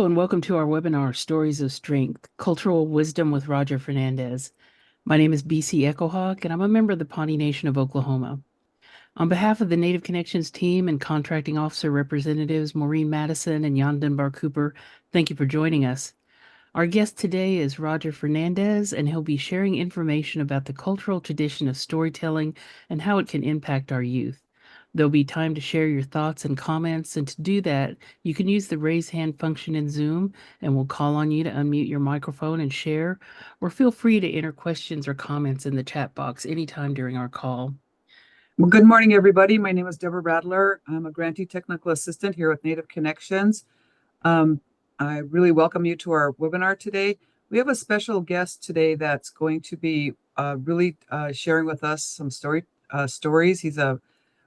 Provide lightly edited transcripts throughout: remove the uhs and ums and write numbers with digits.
Hello, and welcome to our webinar, Stories of Strength, Cultural Wisdom with Roger Fernandez. My name is BC Echohawk, and I'm a member of the Pawnee Nation of Oklahoma. On behalf of the Native Connections team and contracting officer representatives Maureen Madison and Jan Dunbar Cooper, thank you for joining us. Our guest today is Roger Fernandez, and he'll be sharing information about the cultural tradition of storytelling and how it can impact our youth. There'll be time to share your thoughts and comments, and to do that, you can use the raise hand function in Zoom, and we'll call on you to unmute your microphone and share, or feel free to enter questions or comments in the chat box anytime during our call. Well, good morning, everybody. My name is Deborah Radler. I'm a grantee technical assistant here with Native Connections. I really welcome you to our webinar today. We have a special guest today that's going to be really sharing with us some stories.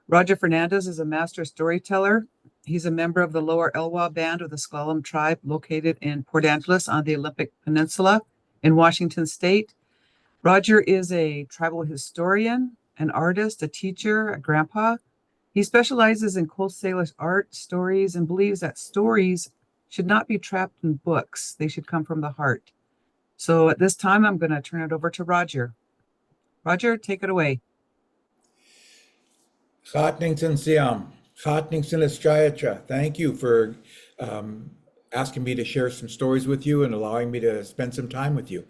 Roger Fernandez is a master storyteller. He's a member of the Lower Elwha Band of the S'Klallam tribe located in Port Angeles on the Olympic Peninsula in Washington State. Roger is a tribal historian, an artist, a teacher, a grandpa. He specializes in Coast Salish art, stories, and believes that stories should not be trapped in books. They should come from the heart. So at this time, I'm going to turn it over to Roger. Roger, take it away. Thank you for asking me to share some stories with you and allowing me to spend some time with you.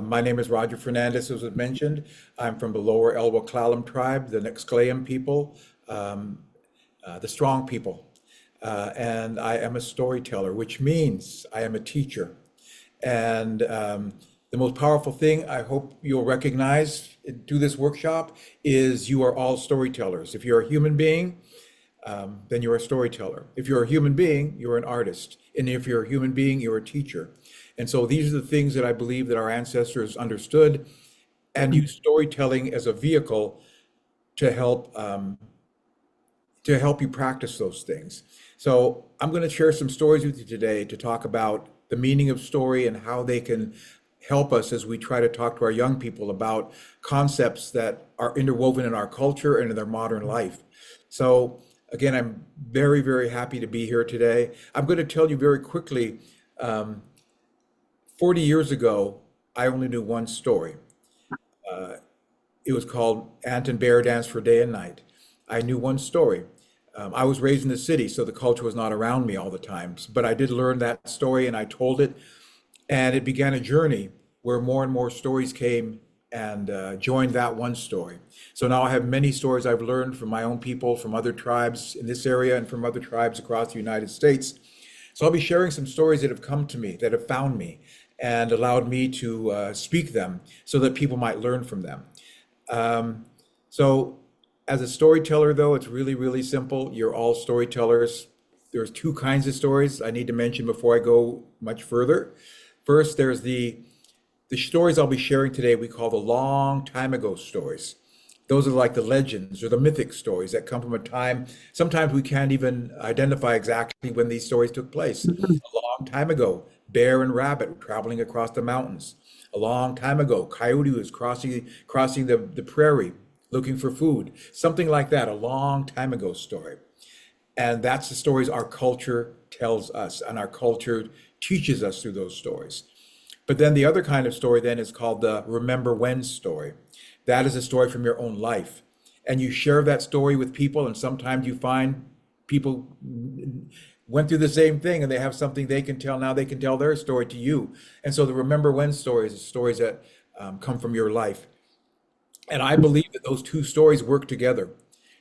My name is Roger Fernandez, as was mentioned. I'm from the Lower Elwha S'Klallam tribe, the Nextclaim people, the strong people. And I am a storyteller, which means I am a teacher. And the most powerful thing I hope you'll recognize through this workshop is you are all storytellers. If you're a human being, then you're a storyteller. If you're a human being, you're an artist. And if you're a human being, you're a teacher. And so these are the things that I believe that our ancestors understood and used storytelling as a vehicle to help you practice those things. So I'm going to share some stories with you today to talk about the meaning of story and how they can help us as we try to talk to our young people about concepts that are interwoven in our culture and in their modern life. So again, I'm very, very happy to be here today. I'm going to tell you very quickly, 40 years ago, I only knew one story. It was called Ant and Bear Dance for Day and Night. I knew one story. I was raised in the city, so the culture was not around me all the time. But I did learn that story and I told it. And it began a journey where more and more stories came and joined that one story. So now I have many stories I've learned from my own people, from other tribes in this area, and from other tribes across the United States. So I'll be sharing some stories that have come to me, that have found me, and allowed me to speak them so that people might learn from them. So as a storyteller, though, it's really, really simple. You're all storytellers. There's two kinds of stories I need to mention before I go much further. First, there's the stories I'll be sharing today we call the long time ago stories. Those are like the legends or the mythic stories that come from a time, sometimes we can't even identify exactly when these stories took place. A long time ago, bear and rabbit were traveling across the mountains. A long time ago, coyote was crossing the prairie looking for food. Something like that, a long time ago story. And that's the stories our culture tells us, and our culture teaches us through those stories. But then the other kind of story then is called the remember when story. That is a story from your own life. And you share that story with people, and sometimes you find people went through the same thing and they have something they can tell. Now they can tell their story to you. And so the remember when stories are stories that come from your life. And I believe that those two stories work together,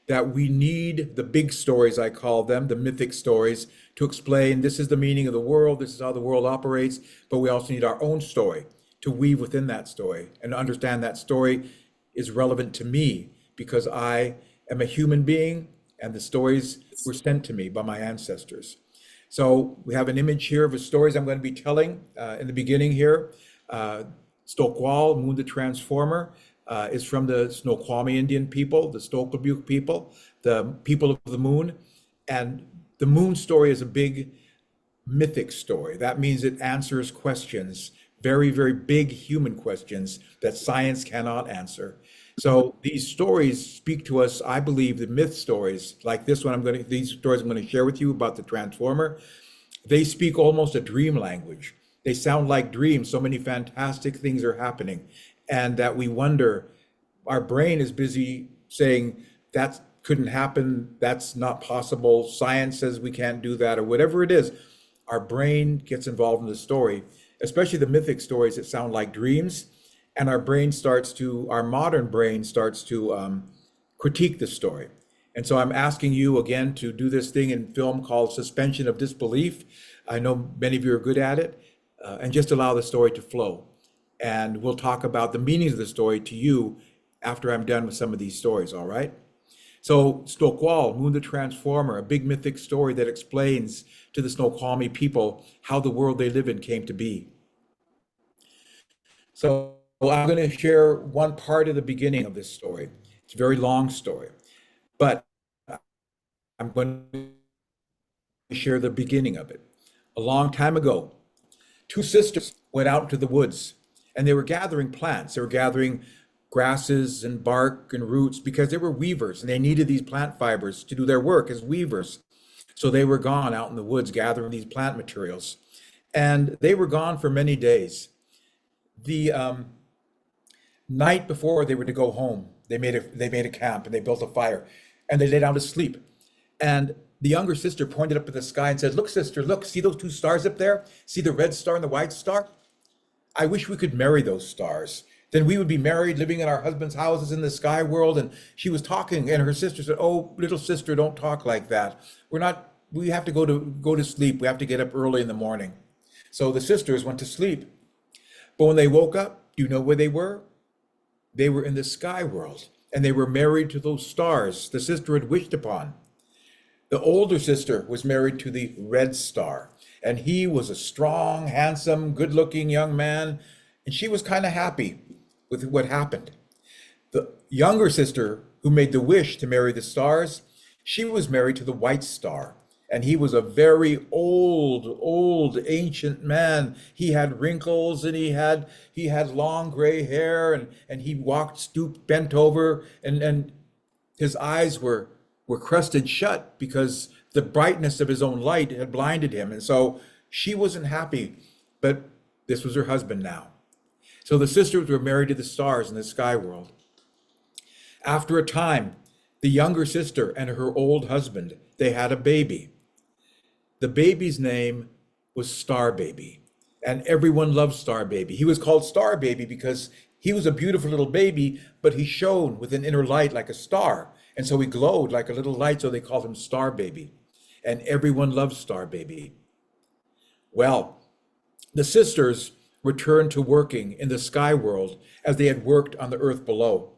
that we need the big stories, I call them, the mythic stories, to explain this is the meaning of the world, this is how the world operates, but we also need our own story to weave within that story and understand that story is relevant to me because I am a human being and the stories were sent to me by my ancestors. So we have an image here of the stories I'm going to be telling in the beginning here. Stokwal, Moon the Transformer, is from the Snoqualmie Indian people, the Stoklebuk people, the people of the moon. And the moon story is a big mythic story. That means it answers questions, very, very big human questions that science cannot answer. So these stories speak to us, I believe, the myth stories like this one, these stories I'm going to share with you about the Transformer. They speak almost a dream language. They sound like dreams. So many fantastic things are happening. And that we wonder, our brain is busy saying that couldn't happen, that's not possible, science says we can't do that, or whatever it is. Our brain gets involved in the story, especially the mythic stories that sound like dreams. And our modern brain starts to critique the story. And so I'm asking you again to do this thing in film called suspension of disbelief. I know many of you are good at it, and just allow the story to flow. And we'll talk about the meanings of the story to you after I'm done with some of these stories, all right? So Snoqual, Moon the Transformer, a big mythic story that explains to the Snoqualmie people how the world they live in came to be. So I'm going to share one part of the beginning of this story. It's a very long story, but I'm going to share the beginning of it. A long time ago, two sisters went out into the woods and they were gathering plants. They were gathering grasses and bark and roots because they were weavers and they needed these plant fibers to do their work as weavers. So they were gone out in the woods gathering these plant materials. And they were gone for many days. The night before they were to go home, they made a camp and they built a fire and they lay down to sleep. And the younger sister pointed up at the sky and said, "Look, sister, look, see those two stars up there? See the red star and the white star? I wish we could marry those stars. Then we would be married, living in our husbands' houses in the sky world." And she was talking, and her sister said, "Oh, little sister, don't talk like that. We have to go to sleep. We have to get up early in the morning." So the sisters went to sleep. But when they woke up, do you know where they were? They were in the sky world, and they were married to those stars the sister had wished upon. The older sister was married to the red star, and he was a strong, handsome, good-looking young man, and she was kind of happy with what happened. The younger sister, who made the wish to marry the stars, she was married to the white star, and he was a very old, ancient man. He had wrinkles, and he had long gray hair, and he walked stooped, bent over, and his eyes were crusted shut because the brightness of his own light had blinded him. And so she wasn't happy, but this was her husband now. So the sisters were married to the stars in the sky world. After a time, the younger sister and her old husband, they had a baby. The baby's name was Star Baby, and everyone loved Star Baby. He was called Star Baby because he was a beautiful little baby, but he shone with an inner light like a star. And so he glowed like a little light, so they called him Star Baby. And everyone loved Star Baby. Well, the sisters returned to working in the sky world as they had worked on the earth below.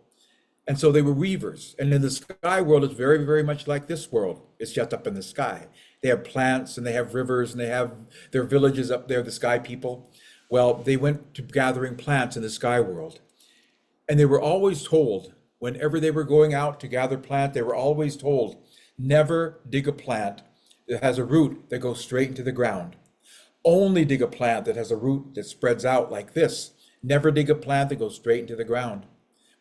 And so they were weavers. And in the sky world, it's very, very much like this world. It's just up in the sky. They have plants and they have rivers and they have their villages up there, the sky people. Well, they went to gathering plants in the sky world. And they were always told, whenever they were going out to gather plant, they were always told, never dig a plant that has a root that goes straight into the ground. Only dig a plant that has a root that spreads out like this. Never dig a plant that goes straight into the ground,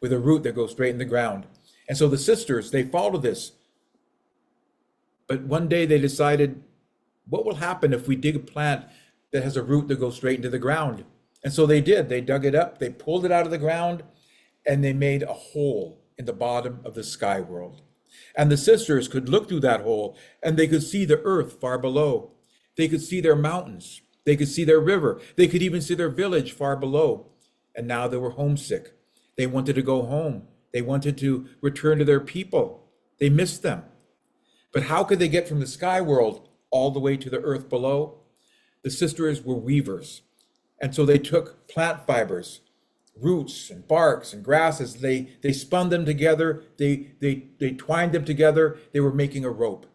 with a root that goes straight in the ground. And so the sisters, they followed this. But one day they decided, what will happen if we dig a plant that has a root that goes straight into the ground? And so they did. They dug it up, they pulled it out of the ground, and they made a hole in the bottom of the sky world. And the sisters could look through that hole and they could see the earth far below. They could see their mountains. They could see their river. They could even see their village far below. And now they were homesick. They wanted to go home. They wanted to return to their people. They missed them. But how could they get from the sky world all the way to the earth below? The sisters were weavers. And so they took plant fibers, roots and barks and grasses. They spun them together. They twined them together. They were making a rope.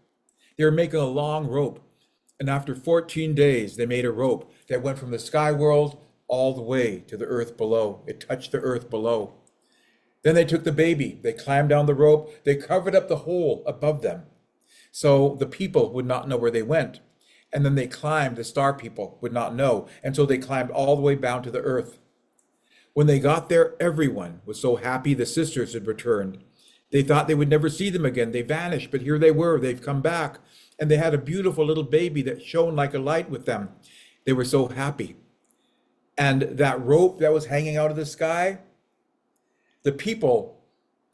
They were making a long rope. And after 14 days, they made a rope that went from the sky world all the way to the earth below. It touched the earth below. Then they took the baby. They climbed down the rope. They covered up the hole above them, so the people would not know where they went. And then they climbed, the star people would not know. And so they climbed all the way down to the earth. When they got there, everyone was so happy the sisters had returned. They thought they would never see them again. They vanished, but here they were. They've come back. and they had a beautiful little baby that shone like a light with them. They were so happy. And that rope that was hanging out of the sky, the people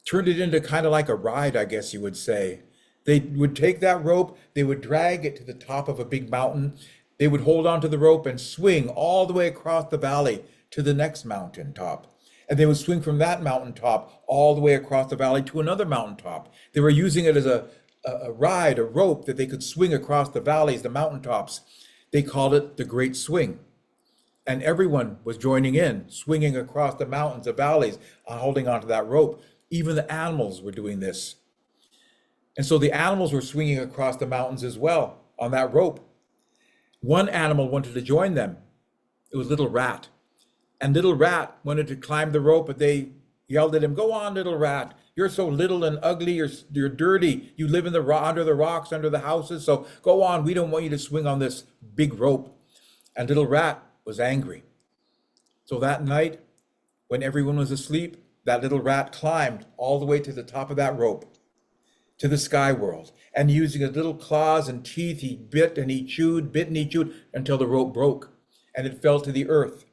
turned it into kind of like a ride, I guess you would say. They would take that rope, they would drag it to the top of a big mountain. They would hold onto the rope and swing all the way across the valley to the next mountain top. And they would swing from that mountaintop all the way across the valley to another mountaintop. They were using it as a ride, a rope that they could swing across the valleys, the mountaintops. They called it the Great Swing. And everyone was joining in, swinging across the mountains, the valleys, holding onto that rope. Even the animals were doing this. And so the animals were swinging across the mountains as well on that rope. One animal wanted to join them. It was Little Rat. And Little Rat wanted to climb the rope, but they yelled at him, "Go on, Little Rat. You're so little and ugly. You're dirty. You live in under the rocks, under the houses. So go on. We don't want you to swing on this big rope." And Little Rat was angry. So that night, when everyone was asleep, that little rat climbed all the way to the top of that rope, to the sky world. And using his little claws and teeth, he bit and he chewed, bit and he chewed until the rope broke and it fell to the earth.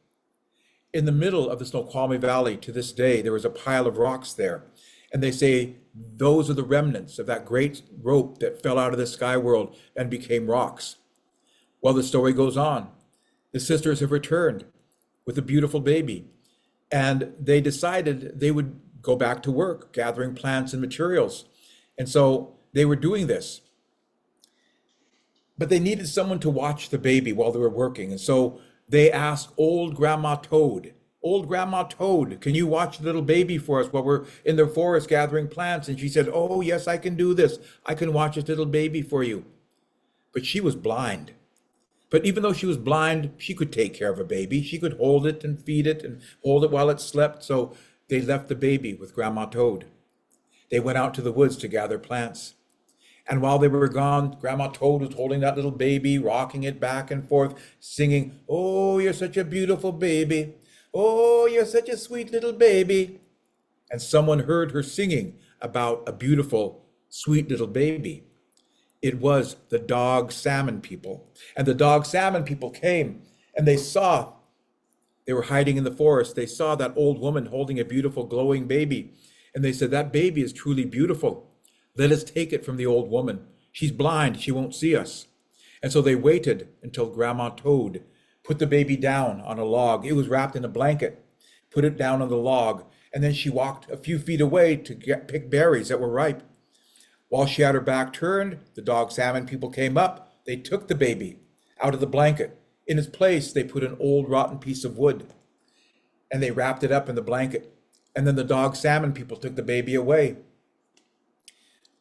In the middle of the Snoqualmie Valley, to this day, there is a pile of rocks there. And they say those are the remnants of that great rope that fell out of the sky world and became rocks. Well, the story goes on. The sisters have returned with a beautiful baby, and they decided they would go back to work, gathering plants and materials. And so they were doing this. But they needed someone to watch the baby while they were working. And so they asked old Grandma Toad, "Old Grandma Toad, can you watch the little baby for us while we're in the forest gathering plants?" And she said, "Oh, yes, I can do this. I can watch this little baby for you." But she was blind. But even though she was blind, she could take care of a baby. She could hold it and feed it and hold it while it slept. So they left the baby with Grandma Toad. They went out to the woods to gather plants. And while they were gone, Grandma Toad was holding that little baby, rocking it back and forth, singing, "Oh, you're such a beautiful baby. Oh, you're such a sweet little baby." And someone heard her singing about a beautiful, sweet little baby. It was the Dog Salmon people. And the Dog Salmon people came and they were hiding in the forest. They saw that old woman holding a beautiful, glowing baby. And they said, "That baby is truly beautiful. Let us take it from the old woman. She's blind. She won't see us." And so they waited until Grandma Toad put the baby down on a log. It was wrapped in a blanket, put it down on the log. And then she walked a few feet away to pick berries that were ripe. While she had her back turned, the Dog Salmon people came up. They took the baby out of the blanket. In its place, they put an old rotten piece of wood and they wrapped it up in the blanket. And then the Dog Salmon people took the baby away.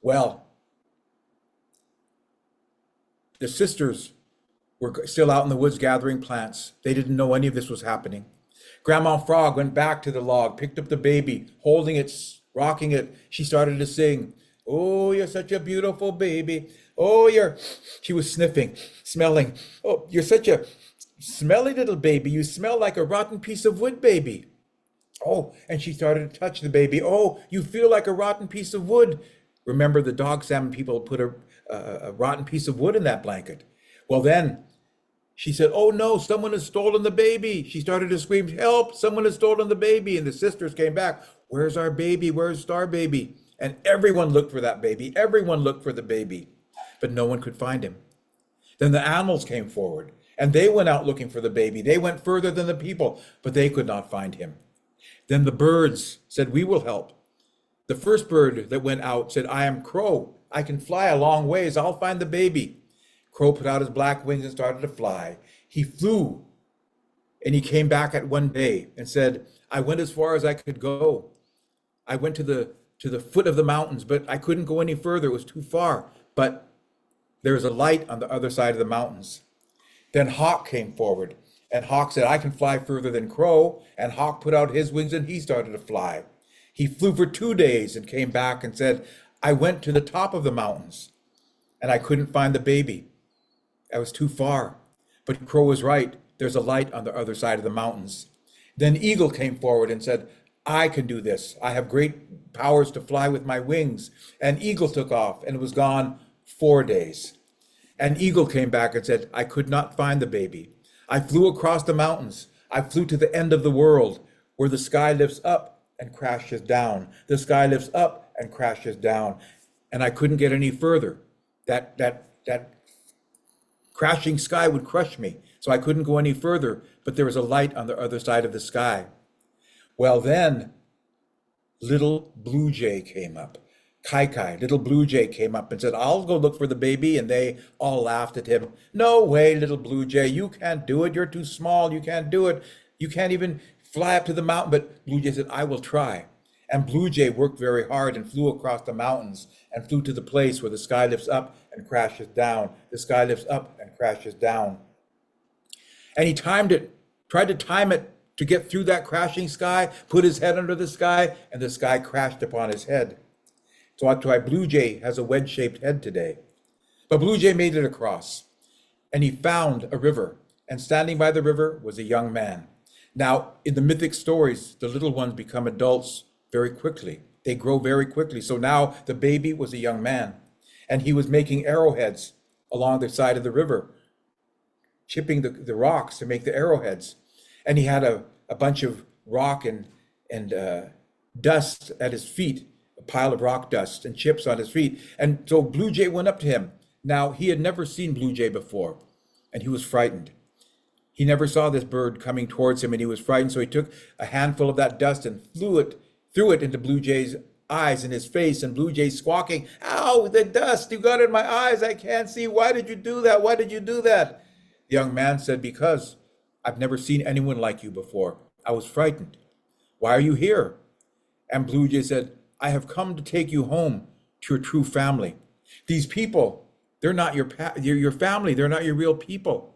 Well, the sisters were still out in the woods gathering plants. They didn't know any of this was happening. Grandma Frog went back to the log, picked up the baby, holding it, rocking it. She started to sing, "Oh, you're such a beautiful baby. Oh, she was sniffing, smelling. Oh, you're such a smelly little baby. You smell like a rotten piece of wood, baby. Oh," and she started to touch the baby. "Oh, you feel like a rotten piece of wood." Remember, the Dog Salmon people put a rotten piece of wood in that blanket. Well, then she said, "Oh no, someone has stolen the baby." She started to scream, "Help, someone has stolen the baby." And the sisters came back, "Where's our baby? Where's Star Baby?" And everyone looked for that baby. Everyone looked for the baby, but no one could find him. Then the animals came forward and they went out looking for the baby. They went further than the people, but they could not find him. Then the birds said, "We will help." The first bird that went out said, "I am Crow. I can fly a long ways. I'll find the baby." Crow put out his black wings and started to fly. He flew and he came back at one day and said, "I went as far as I could go. I went to the foot of the mountains, but I couldn't go any further. It was too far. But there is a light on the other side of the mountains." Then Hawk came forward and Hawk said, "I can fly further than Crow." And Hawk put out his wings and he started to fly. He flew for 2 days and came back and said, "I went to the top of the mountains and I couldn't find the baby. I was too far." But Crow was right. There's a light on the other side of the mountains. Then Eagle came forward and said, "I can do this. I have great powers to fly with my wings." And Eagle took off and was gone 4 days. An eagle came back and said, I could not find the baby. I flew across the mountains. I flew to the end of the world where the sky lifts up and crashes down. The sky lifts up and crashes down. And I couldn't get any further. That crashing sky would crush me. So I couldn't go any further, but there was a light on the other side of the sky. Well, then little blue jay came up. Kai, little blue jay came up and said, I'll go look for the baby. And they all laughed at him. No way, little blue jay, you can't do it. You're too small. You can't do it. You can't even fly up to the mountain. But blue jay said, I will try. And blue jay worked very hard and flew across the mountains and flew to the place where the sky lifts up and crashes down. The sky lifts up and crashes down. And he timed it, tried to time it to get through that crashing sky, put his head under the sky, and the sky crashed upon his head. So that's why Blue Jay has a wedge-shaped head today. But Blue Jay made it across, and he found a river, and standing by the river was a young man. Now, in the mythic stories, the little ones become adults very quickly. They grow very quickly. So now the baby was a young man, and he was making arrowheads along the side of the river, chipping the rocks to make the arrowheads. And he had a bunch of rock and dust at his feet, a pile of rock dust and chips on his feet. And so Blue Jay went up to him. Now, he had never seen Blue Jay before, and he was frightened. He never saw this bird coming towards him, and he was frightened. So he took a handful of that dust and threw it into Blue Jay's eyes and his face, and Blue Jay squawking, ow, the dust, you got it in my eyes, I can't see. Why did you do that? Why did you do that? The young man said, because I've never seen anyone like you before. I was frightened. Why are you here? And Blue Jay said, I have come to take you home to your true family. These people, they're not your family. They're not your real people.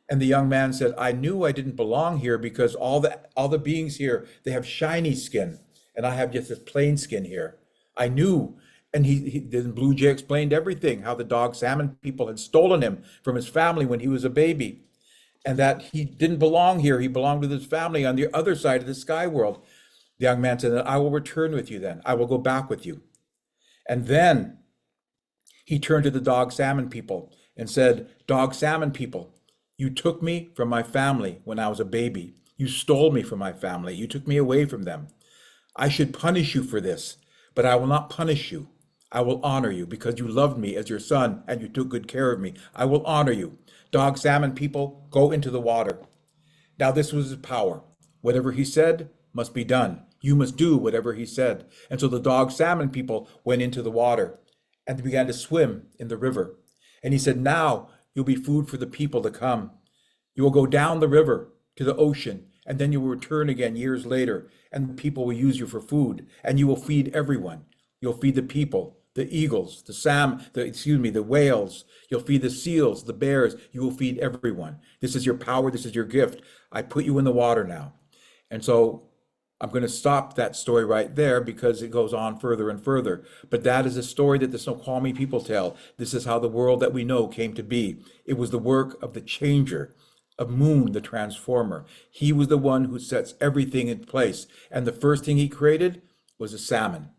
And the young man said, I knew I didn't belong here because all the beings here, they have shiny skin, and I have just this plain skin here. I knew. And then Blue Jay explained everything, how the dog salmon people had stolen him from his family when he was a baby, and that he didn't belong here. He belonged with his family on the other side of the sky world. The young man said, I will return with you then. I will go back with you. And then he turned to the dog salmon people and said, dog salmon people, you took me from my family when I was a baby. You stole me from my family. You took me away from them. I should punish you for this, but I will not punish you. I will honor you because you loved me as your son and you took good care of me. I will honor you. Dog salmon people, go into the water. Now this was his power. Whatever he said must be done. You must do whatever he said. And so the dog salmon people went into the water and they began to swim in the river. And he said, now you'll be food for the people to come. You will go down the river to the ocean, and then you will return again years later, and the people will use you for food, and you will feed everyone. You'll feed the people, the eagles, the whales. You'll feed the seals, the bears. You will feed everyone. This is your power. This is your gift. I put you in the water now. And so I'm going to stop that story right there because it goes on further and further. But that is a story that the Snoqualmie people tell. This is how the world that we know came to be. It was the work of the changer, of Moon, the transformer. He was the one who sets everything in place. And the first thing he created was a salmon.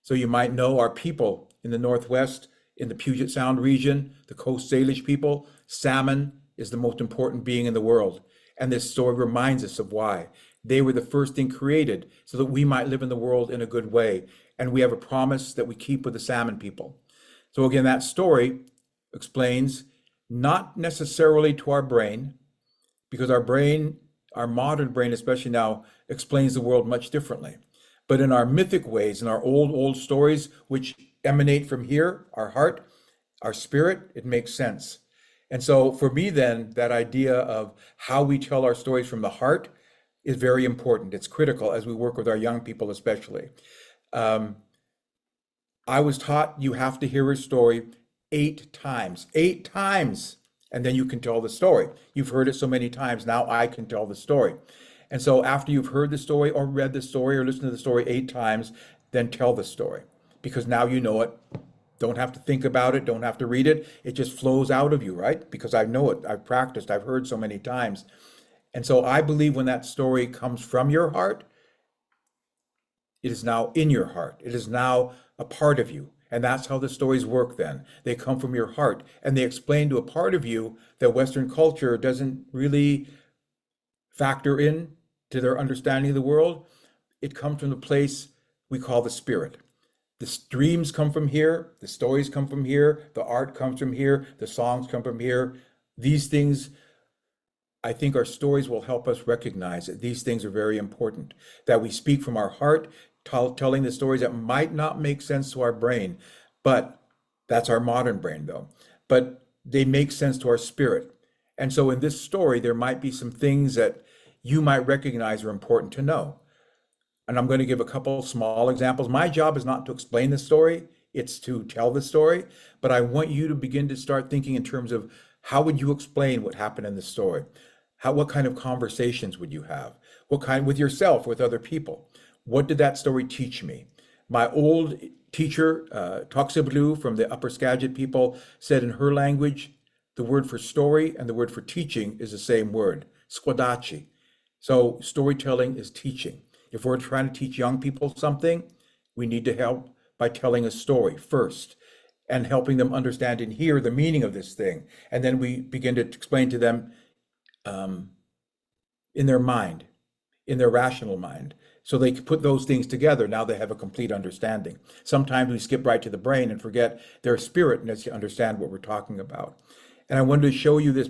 So you might know our people in the Northwest, in the Puget Sound region, the Coast Salish people, salmon is the most important being in the world. And this story reminds us of why. They were the first thing created so that we might live in the world in a good way. And we have a promise that we keep with the salmon people. So again, that story explains not necessarily to our brain, because our brain, our modern brain especially now, explains the world much differently. But in our mythic ways, in our old stories, which emanate from here, our heart, our spirit, it makes sense. And so for me then, that idea of how we tell our stories from the heart is very important. It's critical as we work with our young people especially. I was taught you have to hear a story 8 times, and then you can tell the story. You've heard it so many times, now I can tell the story. And so after you've heard the story or read the story or listened to the story 8 times, then tell the story, because now you know it. Don't have to think about it, don't have to read it. It just flows out of you, right? Because I know it, I've practiced, I've heard so many times. And so I believe when that story comes from your heart, it is now in your heart. It is now a part of you. And that's how the stories work then. They come from your heart and they explain to a part of you that Western culture doesn't really factor in to their understanding of the world. It comes from the place we call the spirit. The dreams come from here, the stories come from here, the art comes from here, the songs come from here. These things, I think our stories will help us recognize that these things are very important, that we speak from our heart, telling the stories that might not make sense to our brain, but that's our modern brain though, but they make sense to our spirit. And so in this story, there might be some things that you might recognize are important to know. And I'm going to give a couple small examples. My job is not to explain the story, it's to tell the story, but I want you to begin to start thinking in terms of how would you explain what happened in the story? What kind of conversations would you have? What kind with yourself, with other people? What did that story teach me? My old teacher, Toxiblu from the Upper Skagit people, said in her language, the word for story and the word for teaching is the same word, squadachi. So storytelling is teaching. If we're trying to teach young people something, we need to help by telling a story first and helping them understand and hear the meaning of this thing. And then we begin to explain to them in their mind, in their rational mind. So they can put those things together. Now they have a complete understanding. Sometimes we skip right to the brain and forget their spirit and to understand what we're talking about. And I wanted to show you this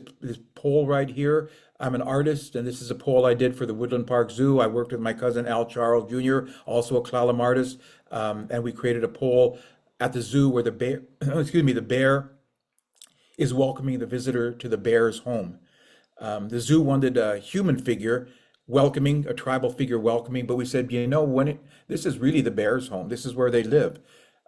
pole right here. I'm an artist, and this is a pole I did for the Woodland Park Zoo. I worked with my cousin Al Charles Jr., also a Clallam artist, and we created a pole at the zoo where the bear, excuse me, the bear is welcoming the visitor to the bear's home. The zoo wanted a human figure welcoming, a tribal figure welcoming, but we said, you know, this is really the bear's home. This is where they live.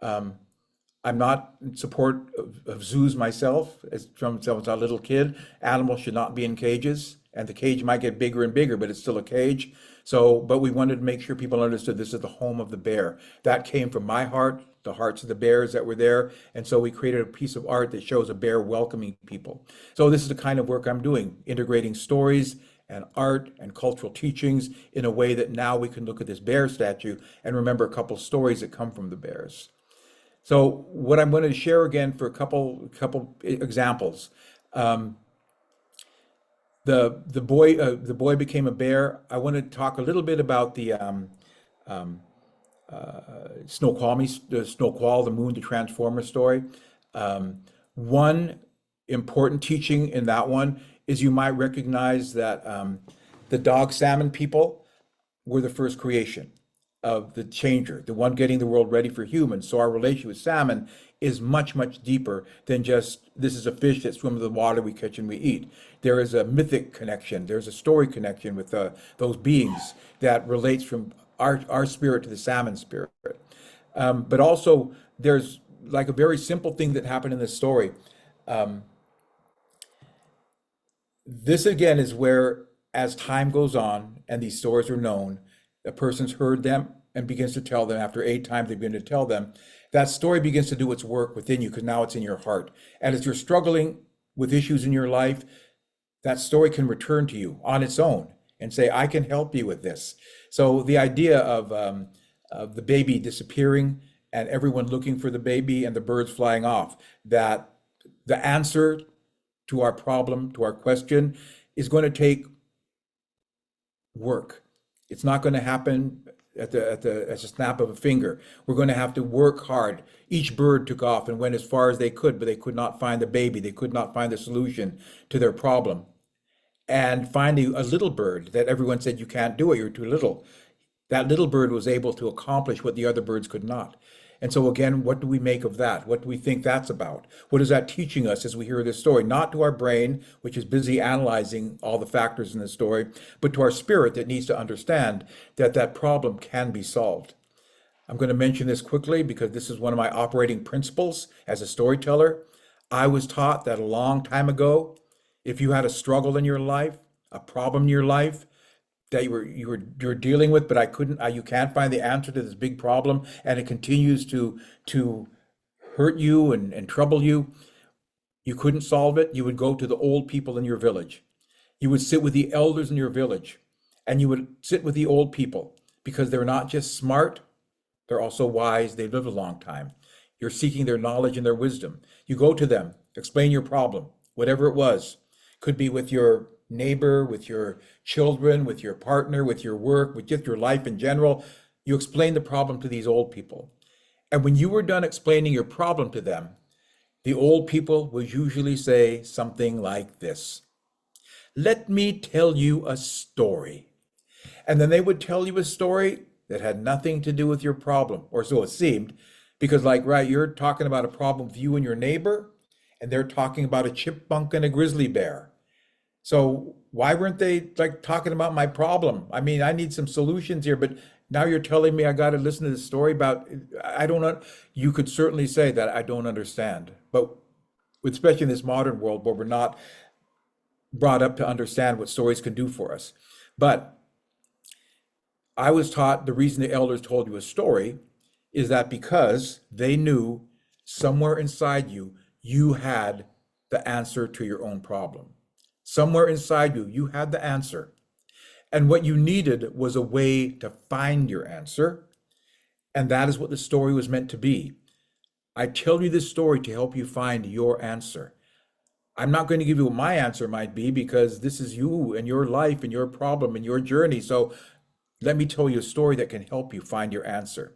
I'm not in support of zoos myself, as from since I was a little kid. Animals should not be in cages, and the cage might get bigger and bigger, but it's still a cage. So, but we wanted to make sure people understood this is the home of the bear. That came from my heart, the hearts of the bears that were there, and so we created a piece of art that shows a bear welcoming people. So this is the kind of work I'm doing, integrating stories and art and cultural teachings in a way that now we can look at this bear statue and remember a couple stories that come from the bears. So what I'm going to share again for a couple examples. The boy became a bear. I want to talk a little bit about the Snoqual, the Moon to Transformer story. One important teaching in that one is you might recognize that the dog salmon people were the first creation of the changer, the one getting the world ready for humans. So our relationship with salmon is much, much deeper than just this is a fish that swims in the water we catch and we eat. There is a mythic connection. There's a story connection with those beings that relates from our spirit to the salmon spirit. But also there's like a very simple thing that happened in this story. This again is where, as time goes on and these stories are known, a person's heard them and begins to tell them. After 8 times they begin to tell them, that story begins to do its work within you because now it's in your heart. And as you're struggling with issues in your life, that story can return to you on its own and say, I can help you with this. So the idea of the baby disappearing and everyone looking for the baby and the birds flying off, that the answer to our problem, to our question, is going to take work. It's not going to happen at a snap of a finger. We're going to have to work hard. Each bird took off and went as far as they could, but they could not find the baby. They could not find the solution to their problem. And finally, a little bird that everyone said, you can't do it, you're too little. That little bird was able to accomplish what the other birds could not. And so again, what do we make of that? What do we think that's about? What is that teaching us as we hear this story? Not to our brain, which is busy analyzing all the factors in the story, but to our spirit that needs to understand that that problem can be solved. I'm going to mention this quickly because this is one of my operating principles as a storyteller. I was taught that a long time ago, if you had a struggle in your life, a problem in your life, that you're dealing with, but you can't find the answer to this big problem, and it continues to hurt you and trouble you. You couldn't solve it. You would go to the old people in your village. You would sit with the elders in your village, and you would sit with the old people because they're not just smart, they're also wise. They lived a long time. You're seeking their knowledge and their wisdom. You go to them, explain your problem, whatever it was. Could be with your neighbor, with your children, with your partner, with your work, with just your life in general. You explain the problem to these old people. And when you were done explaining your problem to them, the old people would usually say something like this: "Let me tell you a story." And then they would tell you a story that had nothing to do with your problem, or so it seemed, because, like, right, you're talking about a problem with you and your neighbor, and they're talking about a chipmunk and a grizzly bear. So why weren't they like talking about my problem? I mean, I need some solutions here, but now you're telling me I got to listen to this story about, I don't know. You could certainly say that I don't understand, but especially in this modern world where we're not brought up to understand what stories can do for us. But I was taught the reason the elders told you a story is that because they knew somewhere inside you, you had the answer to your own problem. Somewhere inside you, you had the answer. And what you needed was a way to find your answer. And that is what the story was meant to be. I tell you this story to help you find your answer. I'm not going to give you what my answer might be because this is you and your life and your problem and your journey. So let me tell you a story that can help you find your answer.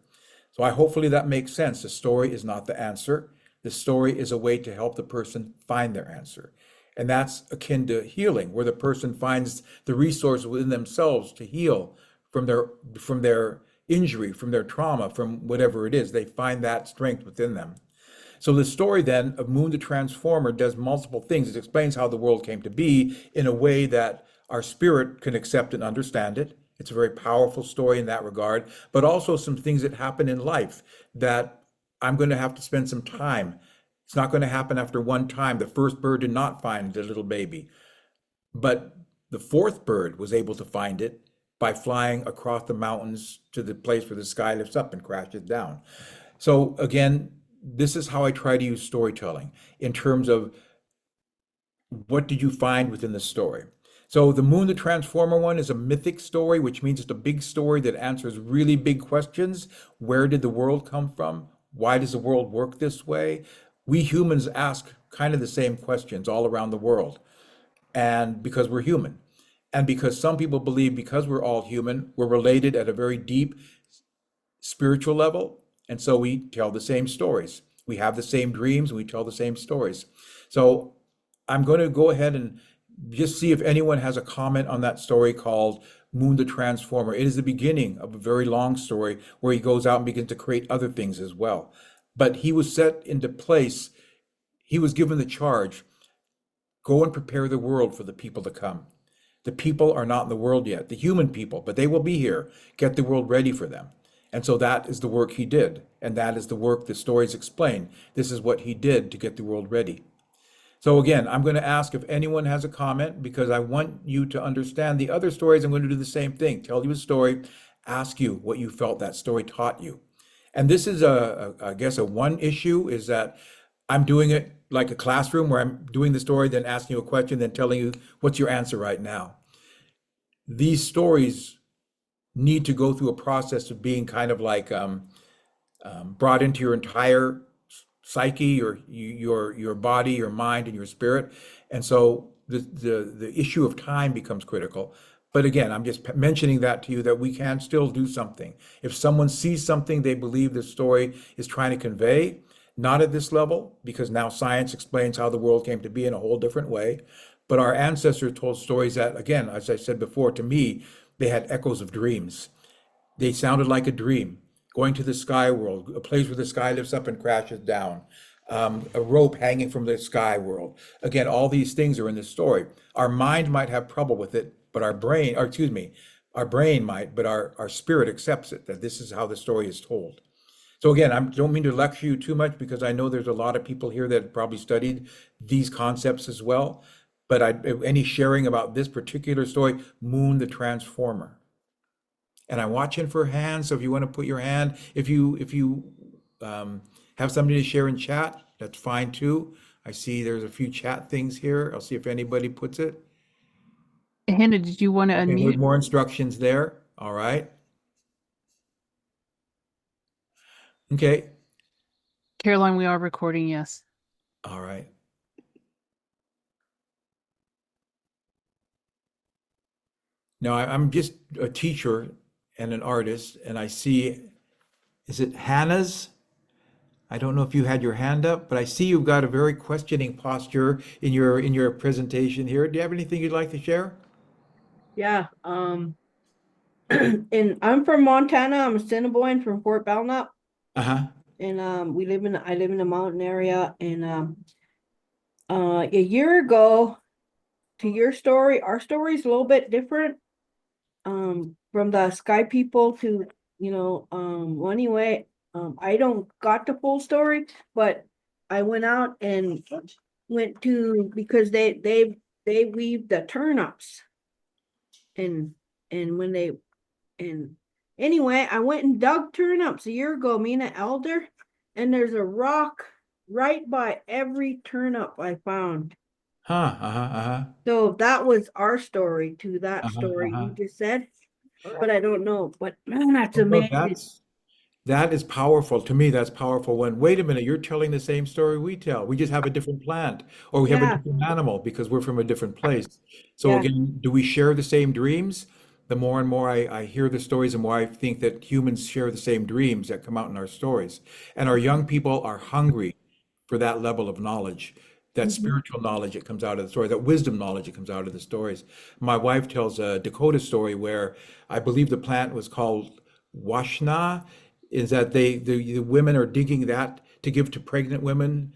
So hopefully that makes sense. The story is not the answer. The story is a way to help the person find their answer. And that's akin to healing, where the person finds the resource within themselves to heal from their injury, from their trauma, from whatever it is. They find that strength within them. So the story then of Moon the Transformer does multiple things. It explains how the world came to be in a way that our spirit can accept and understand it. It's a very powerful story in that regard, but also some things that happen in life that I'm going to have to spend some time. It's not going to happen after one time. The first bird did not find the little baby, but the fourth bird was able to find it by flying across the mountains to the place where the sky lifts up and crashes down. So again, this is how I try to use storytelling in terms of what did you find within the story. So the Moon the Transformer one is a mythic story, which means it's a big story that answers really big questions. Where did the world come from? Why does the world work this way? We humans ask kind of the same questions all around the world, and because we're human. And because some people believe because we're all human, we're related at a very deep spiritual level. And so we tell the same stories. We have the same dreams, we tell the same stories. So I'm going to go ahead and just see if anyone has a comment on that story called Moon the Transformer. It is the beginning of a very long story where he goes out and begins to create other things as well. But he was set into place. He was given the charge, go and prepare the world for the people to come. The people are not in the world yet, the human people, but they will be here. Get the world ready for them. And so that is the work he did. And that is the work the stories explain. This is what he did to get the world ready. So again, I'm going to ask if anyone has a comment because I want you to understand the other stories. I'm going to do the same thing. Tell you a story, ask you what you felt that story taught you. And this is I guess a one issue is that I'm doing it like a classroom where I'm doing the story, then asking you a question, then telling you what's your answer right now. These stories need to go through a process of being kind of like brought into your entire psyche, your body, your mind, and your spirit. And so the issue of time becomes critical. But again, I'm just mentioning that to you that we can still do something. If someone sees something they believe the story is trying to convey, not at this level, because now science explains how the world came to be in a whole different way. But our ancestors told stories that, again, as I said before, to me, they had echoes of dreams. They sounded like a dream. Going to the sky world, a place where the sky lifts up and crashes down, a rope hanging from the sky world. Again, all these things are in this story. Our mind might have trouble with it, but our brain, or excuse me, our brain might, but our spirit accepts it, that this is how the story is told. So again, I don't mean to lecture you too much because I know there's a lot of people here that probably studied these concepts as well. But any sharing about this particular story, Moon the Transformer. And I'm watching for hands. So if you want to put your hand, if you have something to share in chat, that's fine too. I see there's a few chat things here. I'll see if anybody puts it. Hannah, did you want to Okay, unmute? more instructions there. All right. Okay. Caroline, we are recording, yes. All right. Now, I'm just a teacher and an artist, and I see, is it Hannah's? I don't know if you had your hand up, but I see you've got a very questioning posture in your presentation here. Do you have anything you'd like to share? Yeah, and I'm from Montana. I'm a Assiniboine from Fort Belknap, Uh-huh. and I live in a mountain area. And a year ago, to your story, our story is a little bit different. From the sky people to well, anyway, I don't got the full story, but I went out and went to because they weave the turnips and when they and anyway, I went and dug turnips a year ago, me and an elder, and there's a rock right by every turnip I found. Huh, uh-huh, uh-huh, So that was our story to that uh-huh, story uh-huh. you just said, but I don't know. But man, that's Oh, no, amazing. that is powerful. To me, that's powerful when, wait a minute, you're telling the same story we tell. We just have a different plant or we have a Yeah, different animal because we're from a different place. So yeah. again, do we share the same dreams? The more and more I hear the stories, the more I think that humans share the same dreams that come out in our stories. And our young people are hungry for that level of knowledge, that Mhm. spiritual knowledge that comes out of the story, that wisdom knowledge that comes out of the stories. My wife tells a Dakota story where I believe the plant was called Washna, is that the women are digging that to give to pregnant women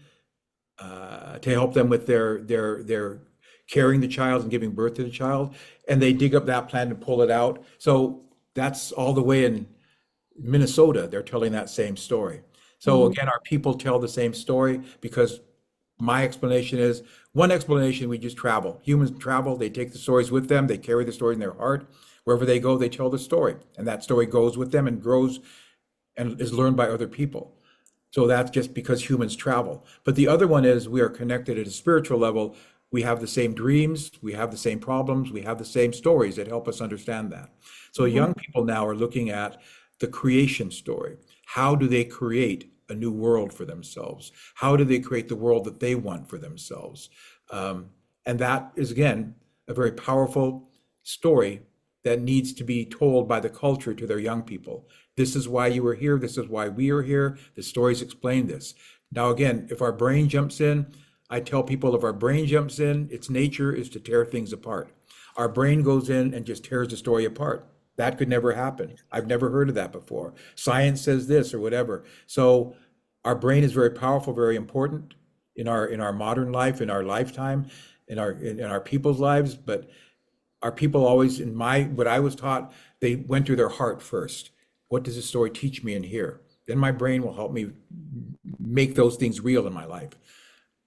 to help them with their carrying the child and giving birth to the child, and they dig up that plant and pull it out. So that's all the way in Minnesota. They're telling that same story. So Mhm. again, our people tell the same story because my explanation is one explanation, we just travel. Humans travel, they take the stories with them, they carry the story in their heart. Wherever they go, they tell the story, and that story goes with them and grows and is learned by other people. So that's just because humans travel. But the other one is we are connected at a spiritual level. We have the same dreams, we have the same problems, we have the same stories that help us understand that. So Mhm. young people now are looking at the creation story. How do they create a new world for themselves? How do they create the world that they want for themselves? Um, and that is, again, a very powerful story that needs to be told by the culture to their young people. This is why you are here. This is why we are here. The stories explain this. Now, again, if our brain jumps in, I tell people if our brain jumps in, its nature is to tear things apart. Our brain goes in and just tears the story apart. That could never happen. I've never heard of that before. Science says this or whatever. So our brain is very powerful, very important in our modern life, in our lifetime, in our people's lives. But our people always, in my what I was taught, they went through their heart first. What does this story teach me in here? Then my brain will help me make those things real in my life.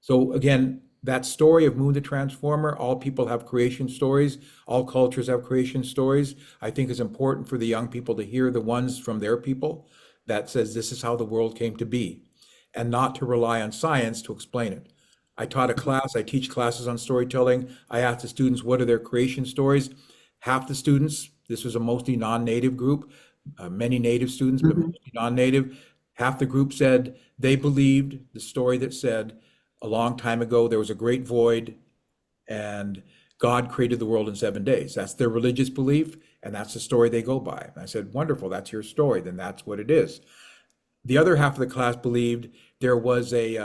So again, that story of Moon the Transformer, all people have creation stories, all cultures have creation stories. I think is important for the young people to hear the ones from their people that says this is how the world came to be, and not to rely on science to explain it. I taught a class, I teach classes on storytelling. I asked the students what are their creation stories. Half the students, this was a mostly non-native group, many native students, but Mhm. mostly non-native. Half the group said they believed the story that said a long time ago there was a great void and God created the world in 7 days. That's their religious belief, and that's the story they go by. And I said, wonderful, that's your story, then that's what it is. The other half of the class believed there was a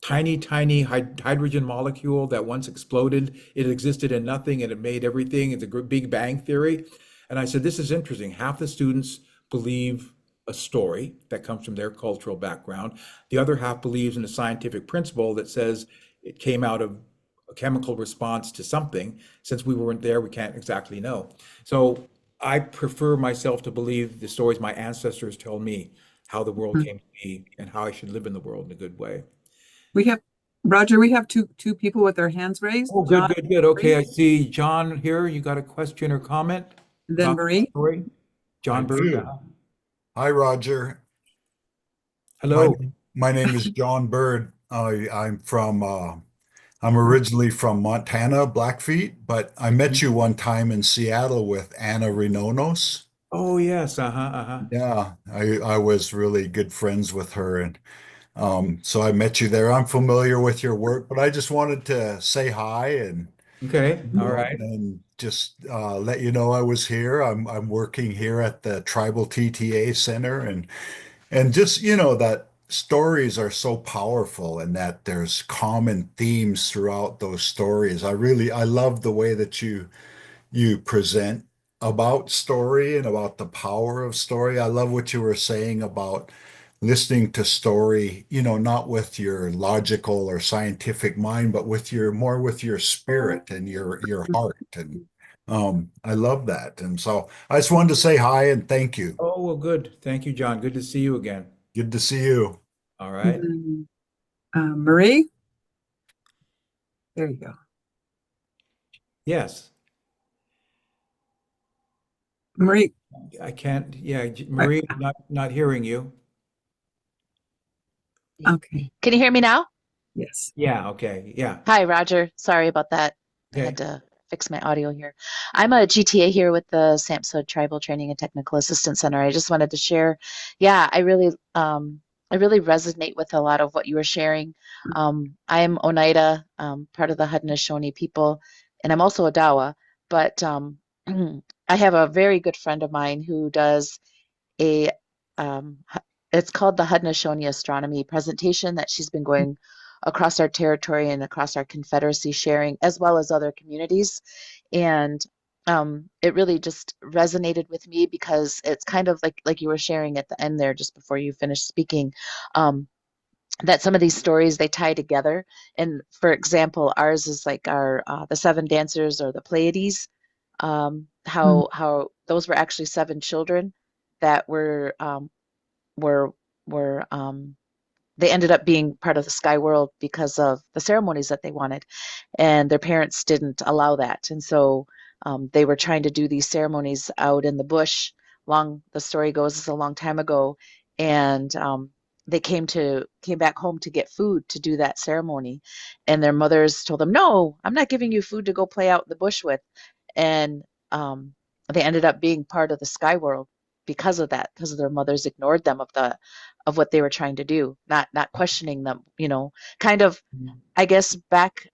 tiny hydrogen molecule that once exploded. It existed in nothing and it made everything. It's a Big Bang theory. And I said, this is interesting. Half the students believe a story that comes from their cultural background. The other half believes in a scientific principle that says it came out of a chemical response to something. Since we weren't there, we can't exactly know. So I prefer myself to believe the stories my ancestors tell me, how the world Mhm. came to be and how I should live in the world in a good way. We have, Roger, we have two people with their hands raised, Oh, John, good, good, good. Marie, Okay, I see John here. You got a question or comment and then about the Marie. story? I John Bird. do. Hi, Roger. My Hello. my name is John Bird. I'm originally from Montana, Blackfeet, but I met Mhm. you one time in Seattle with Anna Renonos. Oh, yes. Uh-huh, uh-huh. Yeah, I was really good friends with her, and So I met you there. I'm familiar with your work, but I just wanted to say hi and Okay, all right. and just let you know I was here. I'm working here at the Tribal TTA Center, and just that stories are so powerful and that there's common themes throughout those stories. I love the way that you present about story and about the power of story. I love what you were saying about listening to story, not with your logical or scientific mind, but with your more with your spirit and your heart. And I love that. And so I just wanted to say hi and thank you. Oh, well, good. Thank you, John. Good to see you again. Good to see you. All And right. then, Marie, there you go. Yes, Marie, I can't. Yeah, right, Marie, not hearing you. okay, Can you hear me now? yes. Yeah, okay. Yeah. Hi, Roger. Sorry about that. I had Okay. to fix my audio here. I'm a GTA here with the SAMHSA Tribal Training and Technical Assistance Center. I just wanted to share, yeah, I really resonate with a lot of what you were sharing. I am Oneida, part of the Haudenosaunee people, and I'm also a Dawa, but I have a very good friend of mine who does a it's called the Haudenosaunee Astronomy presentation that she's been going across our territory and across our confederacy sharing, as well as other communities. And it really just resonated with me because it's kind of like you were sharing at the end there, just before you finished speaking, that some of these stories they tie together. And for example, ours is like our the seven dancers or the Pleiades. Mm, How those were actually seven children that were were they ended up being part of the sky world because of the ceremonies that they wanted, and their parents didn't allow that, and so they were trying to do these ceremonies out in the bush. The story goes, it's a long time ago, and they came back home to get food to do that ceremony, and their mothers told them, "No, I'm not giving you food to go play out in the bush with," and they ended up being part of the sky world because of that, because their mothers ignored them of what they were trying to do, not questioning them, kind of, Mhm. I guess back,